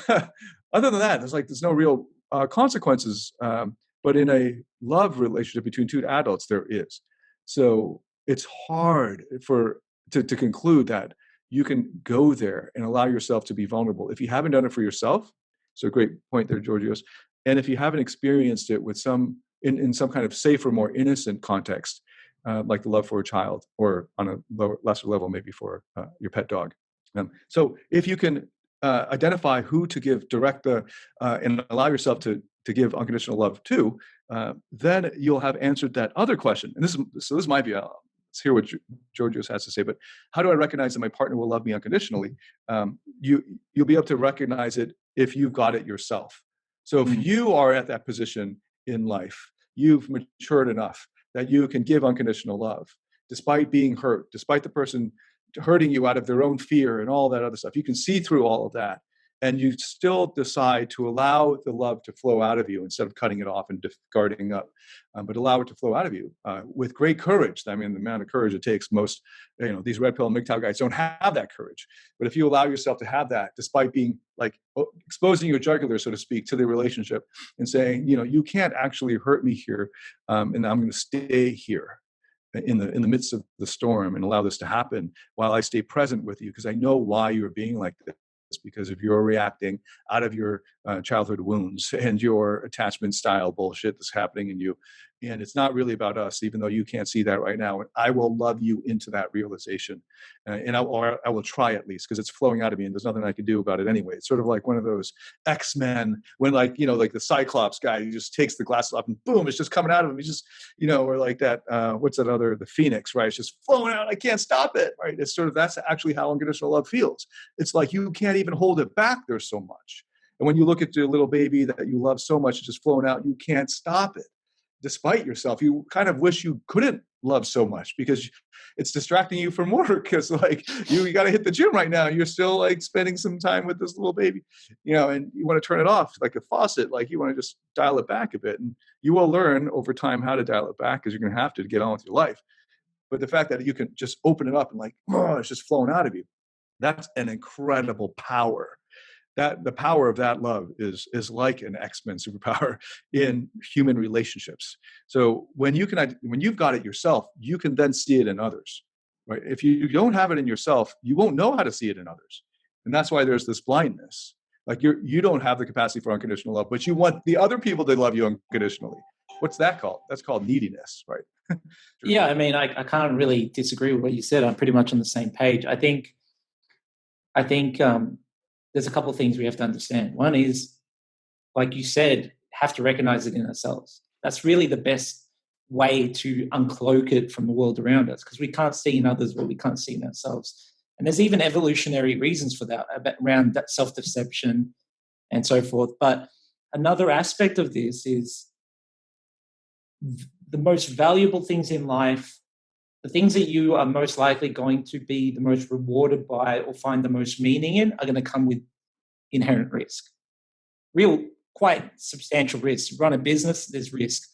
other than that, there's no real consequences. But in a love relationship between two adults, there is. So it's hard to conclude that you can go there and allow yourself to be vulnerable if you haven't done it for yourself. So great point there, Georgios. And if you haven't experienced it with in some kind of safer, more innocent context, like the love for a child, or on a lesser level, maybe for your pet dog. So if you can identify who to give and allow yourself to give unconditional love to, then you'll have answered that other question. And this might be let's hear what Georgios has to say. But how do I recognize that my partner will love me unconditionally? You'll be able to recognize it if you've got it yourself. So if you are at that position in life, you've matured enough that you can give unconditional love, despite being hurt, despite the person hurting you out of their own fear and all that other stuff. You can see through all of that, and you still decide to allow the love to flow out of you instead of cutting it off and guarding up, but allow it to flow out of you with great courage. I mean, the amount of courage it takes, most, these red pill and MGTOW guys don't have that courage. But if you allow yourself to have that, despite being like exposing your jugular, so to speak, to the relationship and saying, you can't actually hurt me here, and I'm going to stay here in the midst of the storm and allow this to happen while I stay present with you, because I know why you're being like this, because if you're reacting out of your childhood wounds and your attachment style bullshit that's happening in you. And it's not really about us, even though you can't see that right now. And I will love you into that realization. And I will try, at least, because it's flowing out of me and there's nothing I can do about it anyway. It's sort of like one of those X-Men when, like the Cyclops guy, he just takes the glasses off and boom, it's just coming out of him. He's just, or like that, what's that other, the Phoenix, right? It's just flowing out. I can't stop it, right? It's sort of, that's actually how unconditional love feels. It's like you can't even hold it back. There's so much. And when you look at your little baby that you love so much, it's just flowing out, you can't stop it. Despite yourself, you kind of wish you couldn't love so much because it's distracting you from work. Because like you got to hit the gym right now. You're still like spending some time with this little baby, and you want to turn it off like a faucet. Like you want to just dial it back a bit, and you will learn over time how to dial it back because you're going to have to get on with your life. But the fact that you can just open it up and like, oh, it's just flowing out of you, that's an incredible power. That the power of that love is like an X-Men superpower in human relationships. So when you've got it yourself, you can then see it in others, right? If you don't have it in yourself, you won't know how to see it in others, and that's why there's this blindness. Like you don't have the capacity for unconditional love, but you want the other people to love you unconditionally. What's that called? That's called neediness, right? Yeah, I mean, I can't really disagree with what you said. I'm pretty much on the same page. I think there's a couple of things we have to understand. One is, like you said, have to recognize it in ourselves. That's really the best way to uncloak it from the world around us, because we can't see in others what we can't see in ourselves. And there's even evolutionary reasons for that, around that self-deception and so forth. But another aspect of this is the most valuable things in life, the things that you are most likely going to be the most rewarded by or find the most meaning in, are going to come with inherent risk. Real, quite substantial risk. Run a business, there's risk.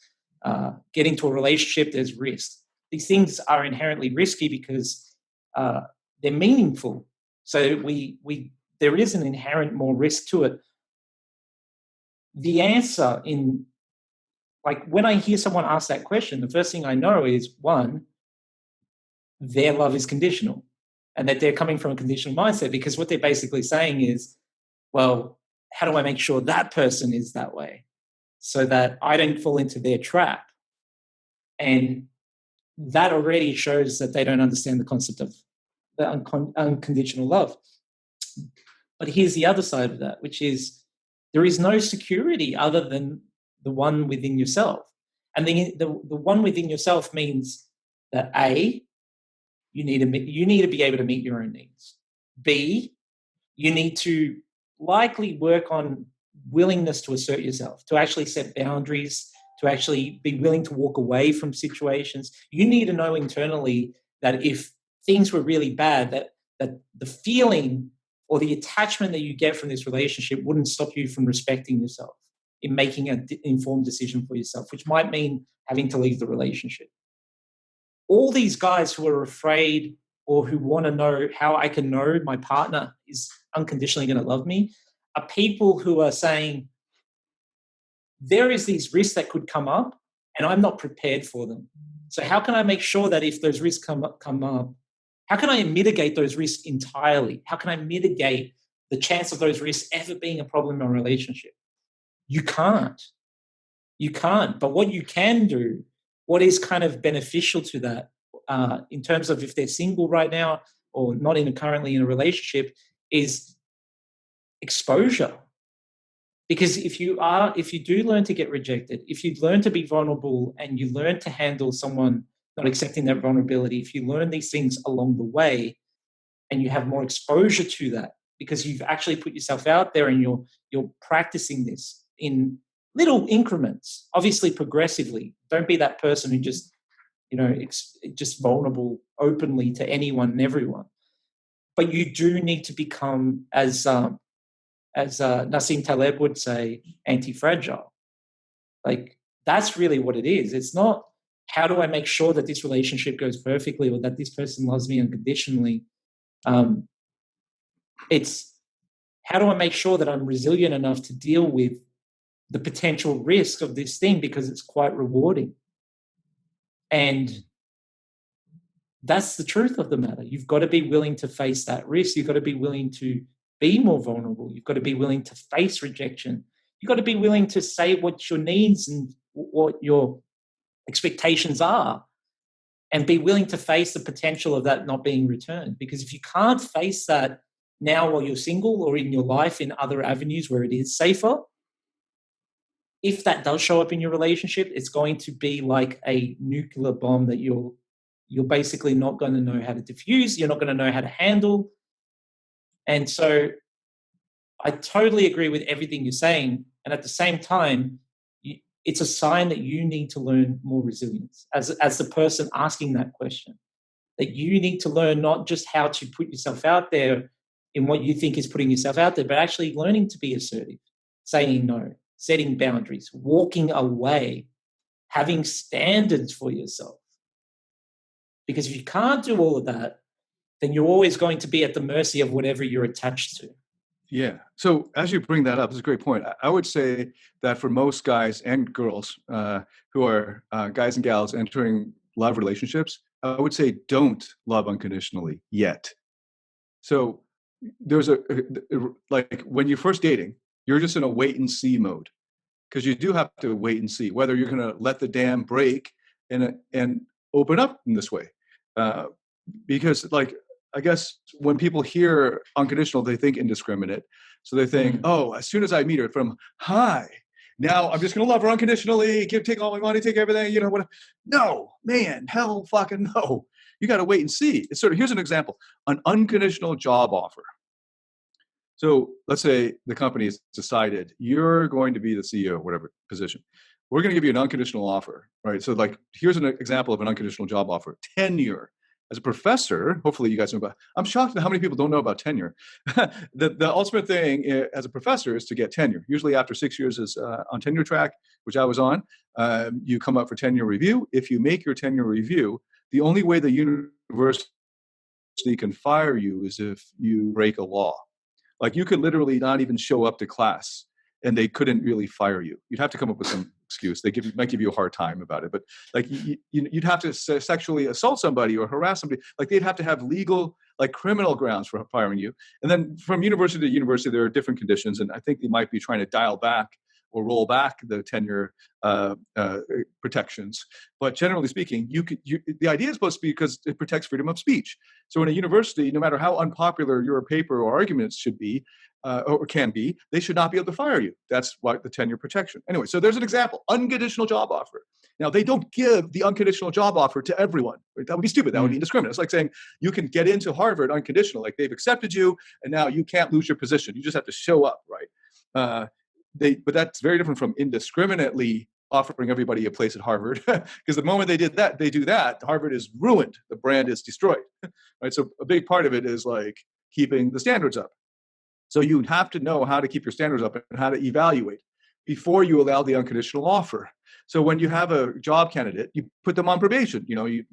Get into a relationship, there's risk. These things are inherently risky because they're meaningful. So there is an inherent more risk to it. The answer when I hear someone ask that question, the first thing I know is, one, their love is conditional, and that they're coming from a conditional mindset, because what they're basically saying is, well, how do I make sure that person is that way so that I don't fall into their trap? And that already shows that they don't understand the concept of the unconditional love. But here's the other side of that, which is there is no security other than the one within yourself. And the one within yourself means that A, you need to be able to meet your own needs. B, you need to likely work on willingness to assert yourself, to actually set boundaries, to actually be willing to walk away from situations. You need to know internally that if things were really bad, that the feeling or the attachment that you get from this relationship wouldn't stop you from respecting yourself in making an informed decision for yourself, which might mean having to leave the relationship. all these guys who are afraid or who want to know how I can know my partner is unconditionally going to love me are people who are saying, there is these risks that could come up and I'm not prepared for them. So how can I make sure that if those risks come up, how can I mitigate those risks entirely? How can I mitigate the chance of those risks ever being a problem in a relationship? You can't. You can't. But what you can do, what is kind of beneficial to that, in terms of if they're single right now or not currently in a relationship, is exposure. Because if you do learn to get rejected, if you learn to be vulnerable and you learn to handle someone not accepting that vulnerability, if you learn these things along the way and you have more exposure to that because you've actually put yourself out there and you're practicing this in little increments, obviously progressively. Don't be that person who just, just vulnerable openly to anyone and everyone. But you do need to become, as Nassim Taleb would say, anti-fragile. Like, that's really what it is. It's not, how do I make sure that this relationship goes perfectly or that this person loves me unconditionally? It's, how do I make sure that I'm resilient enough to deal with the potential risk of this thing because it's quite rewarding? And that's the truth of the matter. You've got to be willing to face that risk. You've got to be willing to be more vulnerable. You've got to be willing to face rejection. You've got to be willing to say what your needs and what your expectations are and be willing to face the potential of that not being returned. Because if you can't face that now while you're single or in your life in other avenues where it is safer, if that does show up in your relationship, it's going to be like a nuclear bomb that you're basically not going to know how to diffuse. You're not going to know how to handle. And so I totally agree with everything you're saying. And at the same time, it's a sign that you need to learn more resilience as the person asking that question, that you need to learn not just how to put yourself out there in what you think is putting yourself out there, but actually learning to be assertive, saying no, setting boundaries, walking away, having standards for yourself. Because if you can't do all of that, then you're always going to be at the mercy of whatever you're attached to. Yeah. So as you bring that up, it's a great point. I would say that for most guys and girls who are guys and gals entering love relationships, I would say don't love unconditionally yet. So there's like when you're first dating, you're just in a wait and see mode because you do have to wait and see whether you're going to let the dam break and open up in this way. Because like, I guess when people hear unconditional, they think indiscriminate. So they think, oh, as soon as I meet her from hi, now I'm just going to love her unconditionally, take all my money, take everything, what? No, man, hell fucking no. You got to wait and see. It's here's an example, an unconditional job offer. So let's say the company has decided you're going to be the CEO, whatever position. We're going to give you an unconditional offer, right? So like, here's an example of an unconditional job offer, tenure. As a professor, hopefully you guys know about, I'm shocked at how many people don't know about tenure. The ultimate thing as a professor is to get tenure. Usually after 6 years is on tenure track, which I was on, you come up for tenure review. If you make your tenure review, the only way the university can fire you is if you break a law. Like you could literally not even show up to class and they couldn't really fire you. You'd have to come up with some excuse. They might give you a hard time about it, but like you'd have to sexually assault somebody or harass somebody. Like they'd have to have legal, like criminal grounds for firing you. And then from university to university, there are different conditions. And I think they might be trying to dial back or roll back the tenure protections. But generally speaking, the idea is supposed to be because it protects freedom of speech. So in a university, no matter how unpopular your paper or arguments should be, or can be, they should not be able to fire you. That's why the tenure protection. Anyway, so there's an example, unconditional job offer. Now, they don't give the unconditional job offer to everyone. Right? That would be stupid. That would be indiscriminate. It's like saying you can get into Harvard unconditional, like they've accepted you, and now you can't lose your position. You just have to show up, right? But that's very different from indiscriminately offering everybody a place at Harvard, because the moment they do that, Harvard is ruined. The brand is destroyed, right? So a big part of it is like keeping the standards up. So you have to know how to keep your standards up and how to evaluate before you allow the unconditional offer. So when you have a job candidate, you put them on probation.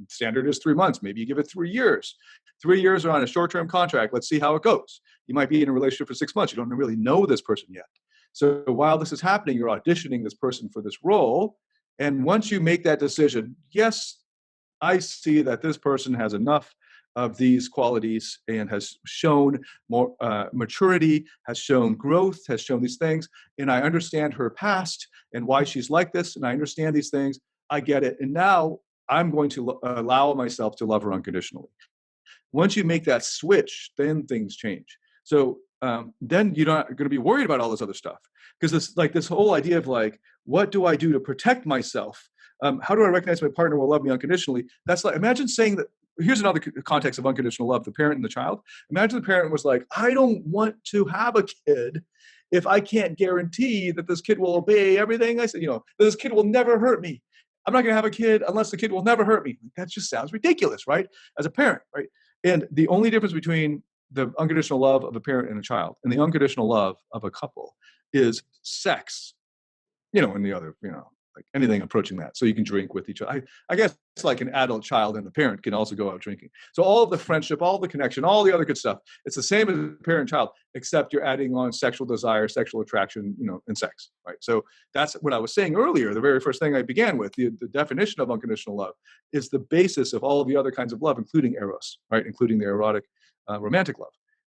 Standard is 3 months. Maybe you give it 3 years. 3 years are on a short-term contract. Let's see how it goes. You might be in a relationship for 6 months. You don't really know this person yet. So while this is happening, you're auditioning this person for this role. And once you make that decision, yes, I see that this person has enough of these qualities and has shown more maturity, has shown growth, has shown these things, and I understand her past and why she's like this, and I understand these things. I get it, and now I'm going to allow myself to love her unconditionally. Once you make that switch, then things change. So then you're not going to be worried about all this other stuff, because this whole idea of like, what do I do to protect myself? How do I recognize my partner will love me unconditionally? That's like, imagine saying that. Here's another context of unconditional love: the parent and the child. Imagine the parent was like, I don't want to have a kid if I can't guarantee that this kid will obey everything I said. This kid will never hurt me. I'm not going to have a kid unless the kid will never hurt me. That just sounds ridiculous, right? As a parent, right? And the only difference between the unconditional love of a parent and a child and the unconditional love of a couple is sex, and the other, like anything approaching that. So you can drink with each other. I guess it's like an adult child and the parent can also go out drinking. So all of the friendship, all the connection, all the other good stuff, it's the same as parent child, except you're adding on sexual desire, sexual attraction, and sex, right? So that's what I was saying earlier. The very first thing I began with, the definition of unconditional love is the basis of all of the other kinds of love, including eros, right? Including the erotic, romantic love.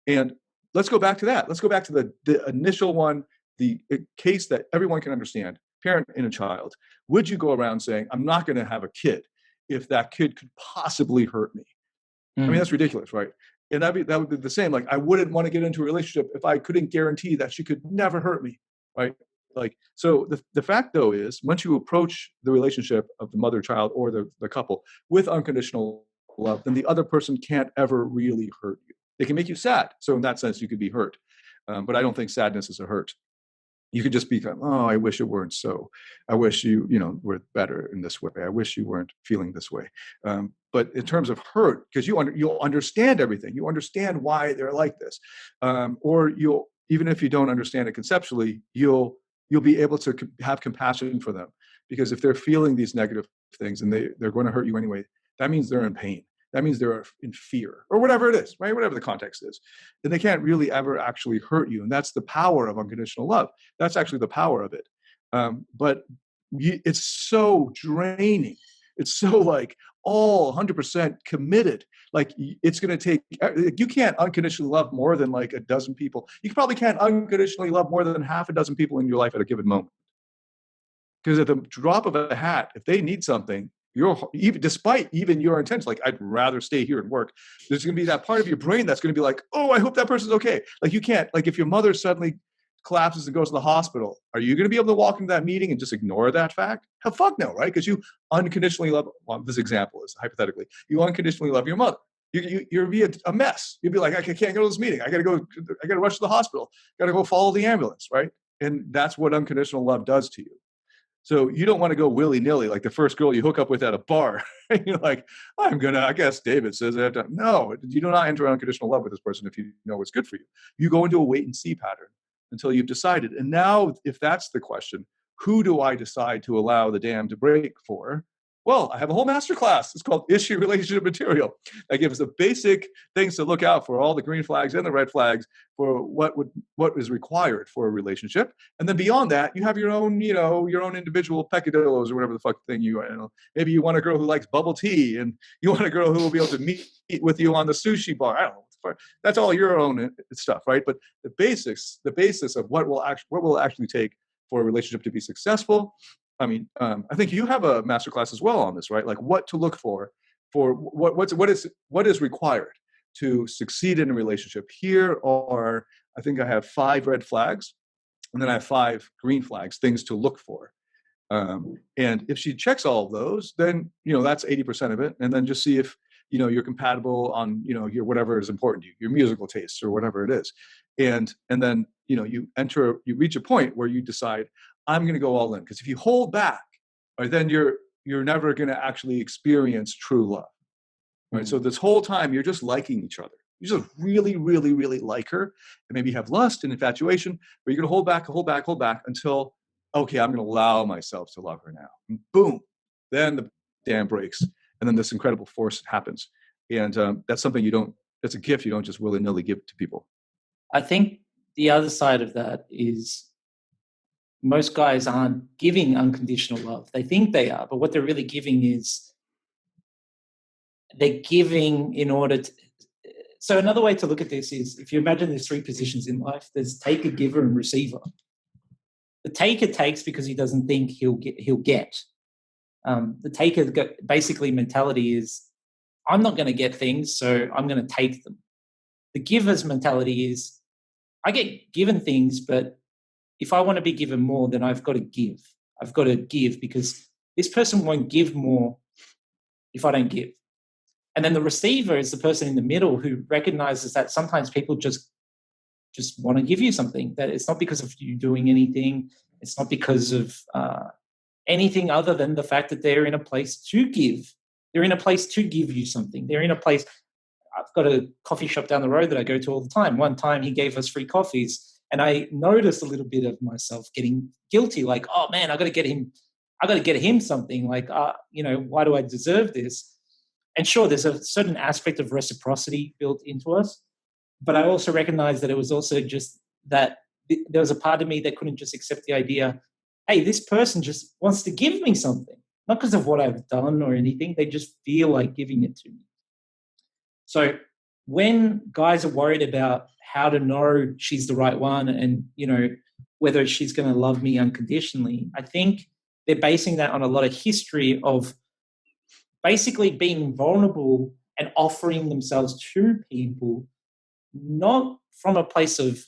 And let's go back to that. Let's go back to the initial one, the case that everyone can understand. Parent and a child. Would you go around saying, I'm not going to have a kid if that kid could possibly hurt me? I mean, that's ridiculous, right? And that would be the same. Like, I wouldn't want to get into a relationship if I couldn't guarantee that she could never hurt me, right? Like, so the fact, though, is once you approach the relationship of the mother-child or the couple with unconditional love, then the other person can't ever really hurt you. They can make you sad. So in that sense, you could be hurt. But I don't think sadness is a hurt. You could just become, oh, I wish it weren't so. I wish you were better in this way. I wish you weren't feeling this way. But in terms of hurt, because you'll understand everything. You understand why they're like this. Or even if you don't understand it conceptually, you'll be able to have compassion for them. Because if they're feeling these negative things and they're going to hurt you anyway, that means they're in pain. That means they're in fear or whatever it is, right? Whatever the context is. And they can't really ever actually hurt you. And that's the power of unconditional love. That's actually the power of it. But it's so draining. It's so like all 100% committed. Like it's going to take, you can't unconditionally love more than like a dozen people. You probably can't unconditionally love more than half a dozen people in your life at a given moment. Because at the drop of a hat, if they need something, despite even your intentions, like I'd rather stay here and work, there's going to be that part of your brain that's going to be like, oh, I hope that person's okay. Like you can't, like if your mother suddenly collapses and goes to the hospital, are you going to be able to walk into that meeting and just ignore that fact? Hell, fuck no, right? Because you unconditionally love, well, this example is hypothetically, you unconditionally love your mother. You'll be a mess. You'll be like, I can't go to this meeting. I got to rush to the hospital. Got to go follow the ambulance, right? And that's what unconditional love does to you. So you don't want to go willy-nilly like the first girl you hook up with at a bar. You're like, I guess David says I have to. No, you do not enter unconditional love with this person if you know what's good for you. You go into a wait and see pattern until you've decided. And now, if that's the question, who do I decide to allow the dam to break for? Well, I have a whole masterclass. It's called Issue Relationship Material. That gives the basic things to look out for, all the green flags and the red flags for what is required for a relationship. And then beyond that, you have your own, your own individual peccadillos or whatever the fuck thing maybe you want a girl who likes bubble tea, and you want a girl who will be able to meet with you on the sushi bar. I don't know. That's all your own stuff, right? But the basis of what will actually take for a relationship to be successful. I mean, I think you have a masterclass as well on this, right? Like what to look for what is required to succeed in a relationship. Here are, I think I have 5 red flags, and then I have 5 green flags, things to look for. And if she checks all of those, then that's 80% of it. And then just see if you're compatible on your whatever is important to you, your musical tastes or whatever it is. And then you reach a point where you decide, I'm going to go all in. Because if you hold back, right, then you're never going to actually experience true love, right? So this whole time you're just liking each other. You just really, really, really like her, and maybe have lust and infatuation, but you're going to hold back until okay, I'm going to allow myself to love her now. And boom, then the dam breaks, and then this incredible force happens. And that's something that's a gift you don't just willy-nilly give to people. I think the other side of that is most guys aren't giving unconditional love. They think they are, but what they're really giving is they're giving in order to. So another way to look at this is if you imagine there's three positions in life: there's taker, giver, and receiver. The taker takes because he doesn't think he'll get. The taker basically mentality is, I'm not going to get things, so I'm going to take them. The giver's mentality is, I get given things, but if I want to be given more, then I've got to give. I've got to give because this person won't give more if I don't give. And then the receiver is the person in the middle who recognizes that sometimes people just want to give you something, that it's not because of you doing anything. It's not because of anything other than the fact that they're in a place to give. They're in a place to give you something. They're in a place. I've got a coffee shop down the road that I go to all the time. One time he gave us free coffees and I noticed a little bit of myself getting guilty. Like, oh man, I got to get him something. Like, why do I deserve this? And sure, there's a certain aspect of reciprocity built into us. But I also recognize that it was also just that there was a part of me that couldn't just accept the idea, hey, this person just wants to give me something. Not because of what I've done or anything. They just feel like giving it to me. So when guys are worried about how to know she's the right one and, whether she's going to love me unconditionally, I think they're basing that on a lot of history of basically being vulnerable and offering themselves to people, not from a place of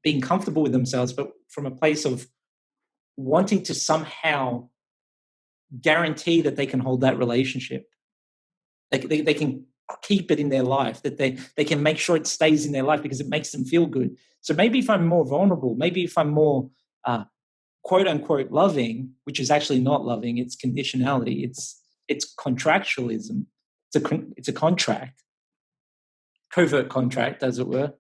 being comfortable with themselves, but from a place of wanting to somehow guarantee that they can hold that relationship. They can keep it in their life, that they can make sure it stays in their life because it makes them feel good. So maybe if I'm more vulnerable, maybe if I'm more quote unquote loving, which is actually not loving, it's conditionality, it's contractualism, it's a contract, covert contract, as it were.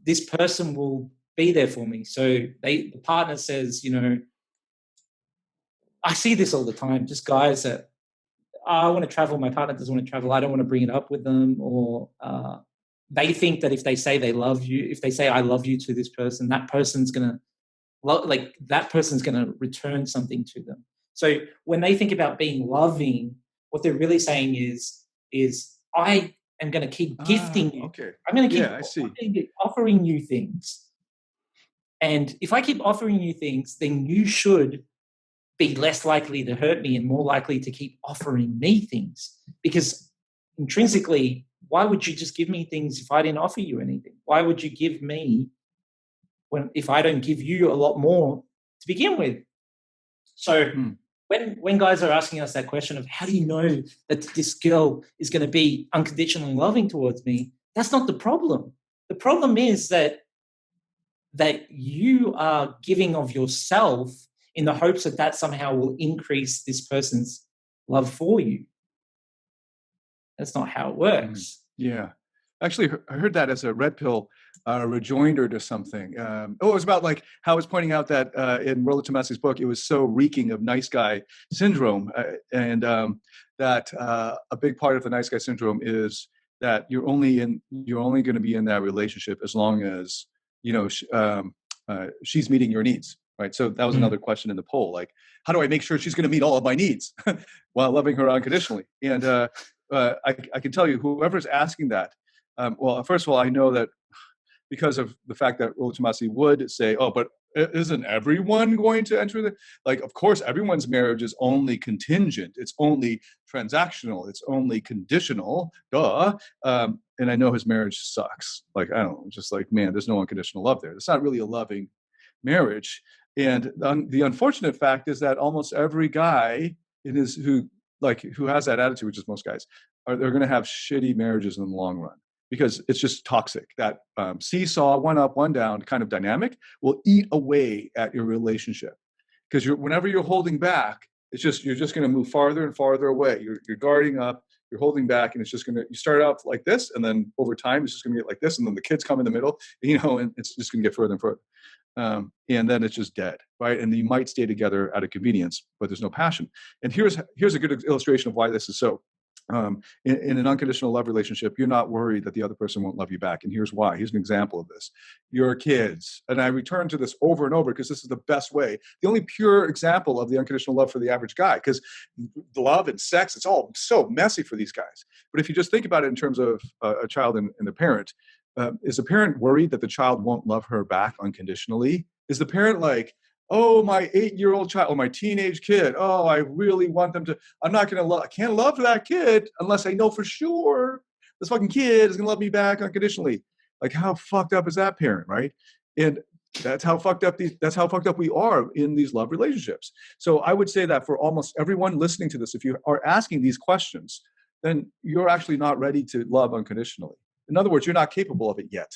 This person will be there for me. So the partner says, I see this all the time, just guys that, I want to travel, my partner doesn't want to travel, I don't want to bring it up with them, or they think that if they say they love you, if they say I love you to this person, that person's going to return something to them. So when they think about being loving, what they're really saying is I am going to keep gifting you. Okay. I'm going to keep offering you things. And if I keep offering you things, then you should be less likely to hurt me and more likely to keep offering me things. Because intrinsically, why would you just give me things if I didn't offer you anything? Why would you give me if I don't give you a lot more to begin with? So when guys are asking us that question of how do you know that this girl is going to be unconditionally loving towards me, that's not the problem. The problem is that you are giving of yourself in the hopes that somehow will increase this person's love for you. That's not how it works. Yeah. Actually, I heard that as a red pill rejoinder to something. It was about like how I was pointing out that in Rollo Tomasi's book, it was so reeking of nice guy syndrome. And that a big part of the nice guy syndrome is that you're only going to be in that relationship as long as, she's meeting your needs. Right. So that was another question in the poll. Like, how do I make sure she's going to meet all of my needs while loving her unconditionally? And I can tell you, whoever's asking that, well, first of all, I know that because of the fact that Rollo Tomasi would say, oh, but isn't everyone going to enter the, like, of course, everyone's marriage is only contingent. It's only transactional. It's only conditional. Duh. And I know his marriage sucks. Like, I don't know, just like, man, there's no unconditional love there. It's not really a loving marriage. And the unfortunate fact is that almost every guy who has that attitude, which is most guys, they're going to have shitty marriages in the long run because it's just toxic. That seesaw, one up, one down kind of dynamic will eat away at your relationship because whenever you're holding back, you're just going to move farther and farther away. You're guarding up, you're holding back, and you start out like this, and then over time it's just going to get like this, and then the kids come in the middle, and it's just going to get further and further. and then it's just dead, right? And you might stay together out of convenience, but there's no passion. And here's a good illustration of why this is so. In an unconditional love relationship, you're not worried that the other person won't love you back. And here's why. Here's an example of this. Your kids, and I return to this over and over because this is the best way. The only pure example of the unconditional love for the average guy, because love and sex, it's all so messy for these guys. But if you just think about it in terms of a child and the parent, is the parent worried that the child won't love her back unconditionally? Is the parent like, oh, my 8-year-old child, or my teenage kid, oh, I really want them to, I'm not going to love, I can't love that kid unless I know for sure this fucking kid is going to love me back unconditionally. Like, how fucked up is that parent, right? And that's how fucked up we are in these love relationships. So I would say that for almost everyone listening to this, if you are asking these questions, then you're actually not ready to love unconditionally. In other words, you're not capable of it yet.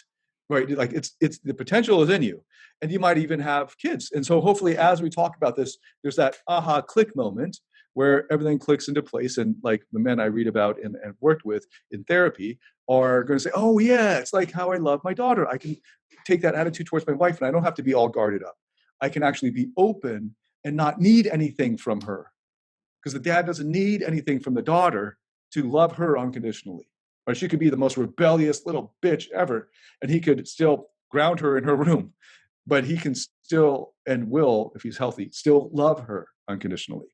Right, like it's the potential is in you, and you might even have kids. And so hopefully, as we talk about this, there's that aha click moment where everything clicks into place. And like the men I read about and worked with in therapy are going to say, "Oh yeah, it's like how I love my daughter. I can take that attitude towards my wife, and I don't have to be all guarded up. I can actually be open and not need anything from her, because the dad doesn't need anything from the daughter to love her unconditionally." Or she could be the most rebellious little bitch ever, and he could still ground her in her room, but he can still and will, if he's healthy, still love her unconditionally.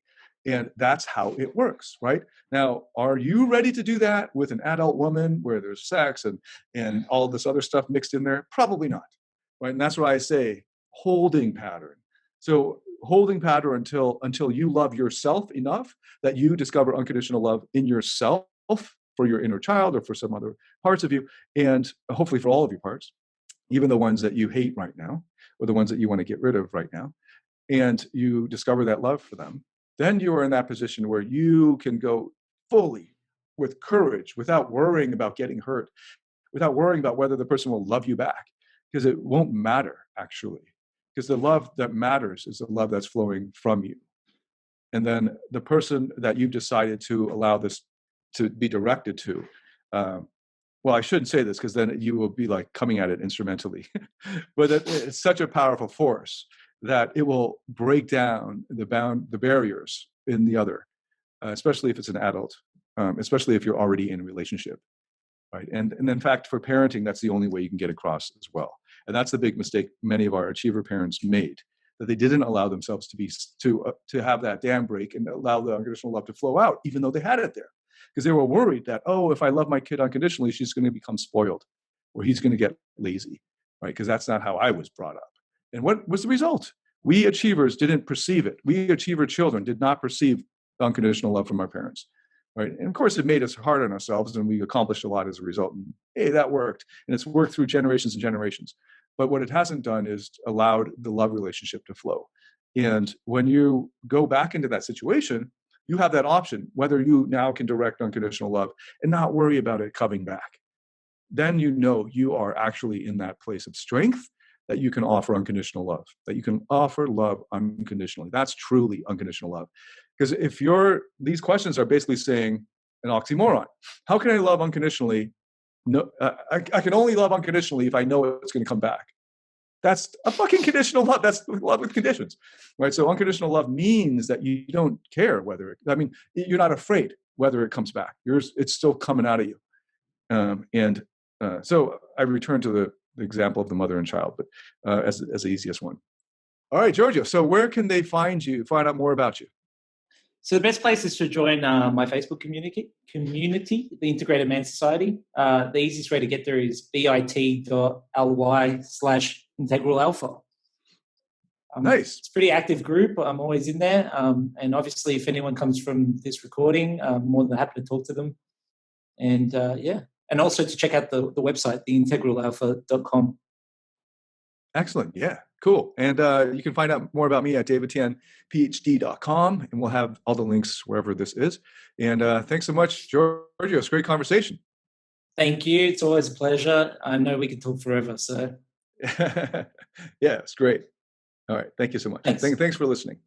And that's how it works, right? Now, are you ready to do that with an adult woman where there's sex and all this other stuff mixed in there? Probably not, right? And that's why I say holding pattern. So holding pattern until you love yourself enough that you discover unconditional love in yourself, for your inner child or for some other parts of you, and hopefully for all of your parts, even the ones that you hate right now or the ones that you want to get rid of right now, and you discover that love for them, then you are in that position where you can go fully with courage without worrying about getting hurt, without worrying about whether the person will love you back, because it won't matter actually, because the love that matters is the love that's flowing from you. And then the person that you've decided to allow this to be directed to, well, I shouldn't say this because then you will be like coming at it instrumentally, but it's such a powerful force that it will break down the barriers in the other, especially if it's an adult, especially if you're already in a relationship, right? And in fact, for parenting, that's the only way you can get across as well. And that's the big mistake many of our achiever parents made, that they didn't allow themselves to have that dam break and allow the unconditional love to flow out, even though they had it there. Because they were worried that, oh, if I love my kid unconditionally, she's going to become spoiled or he's going to get lazy, right? Because that's not how I was brought up. And what was the result? We achievers didn't perceive it. We achiever children did not perceive unconditional love from our parents, right? And of course, it made us hard on ourselves, and we accomplished a lot as a result. And hey, that worked. And it's worked through generations and generations. But what it hasn't done is allowed the love relationship to flow. And when you go back into that situation, you have that option, whether you now can direct unconditional love and not worry about it coming back. Then you know you are actually in that place of strength that you can offer unconditional love, that you can offer love unconditionally. That's truly unconditional love. Because if these questions are basically saying an oxymoron. How can I love unconditionally? No, I can only love unconditionally if I know it's going to come back. That's a fucking conditional love. That's love with conditions, right? So unconditional love means that you don't care you're not afraid whether it comes back. It's still coming out of you. So I return to the example of the mother and child, but as the easiest one. All right, Georgio. So where can they find out more about you? So the best place is to join my Facebook community, the Integrated Man Society. The easiest way to get there is bit.ly/Integral Alpha. Nice. It's a pretty active group. I'm always in there. And obviously, if anyone comes from this recording, I'm more than happy to talk to them. And and also to check out the website, theintegralalpha.com. Excellent. Yeah, cool. And you can find out more about me at davidtian.Ph.D.com, and we'll have all the links wherever this is. And thanks so much, Georgios. Great conversation. Thank you. It's always a pleasure. I know we could talk forever. So, yeah, it's great. All right. Thank you so much. Thanks for listening.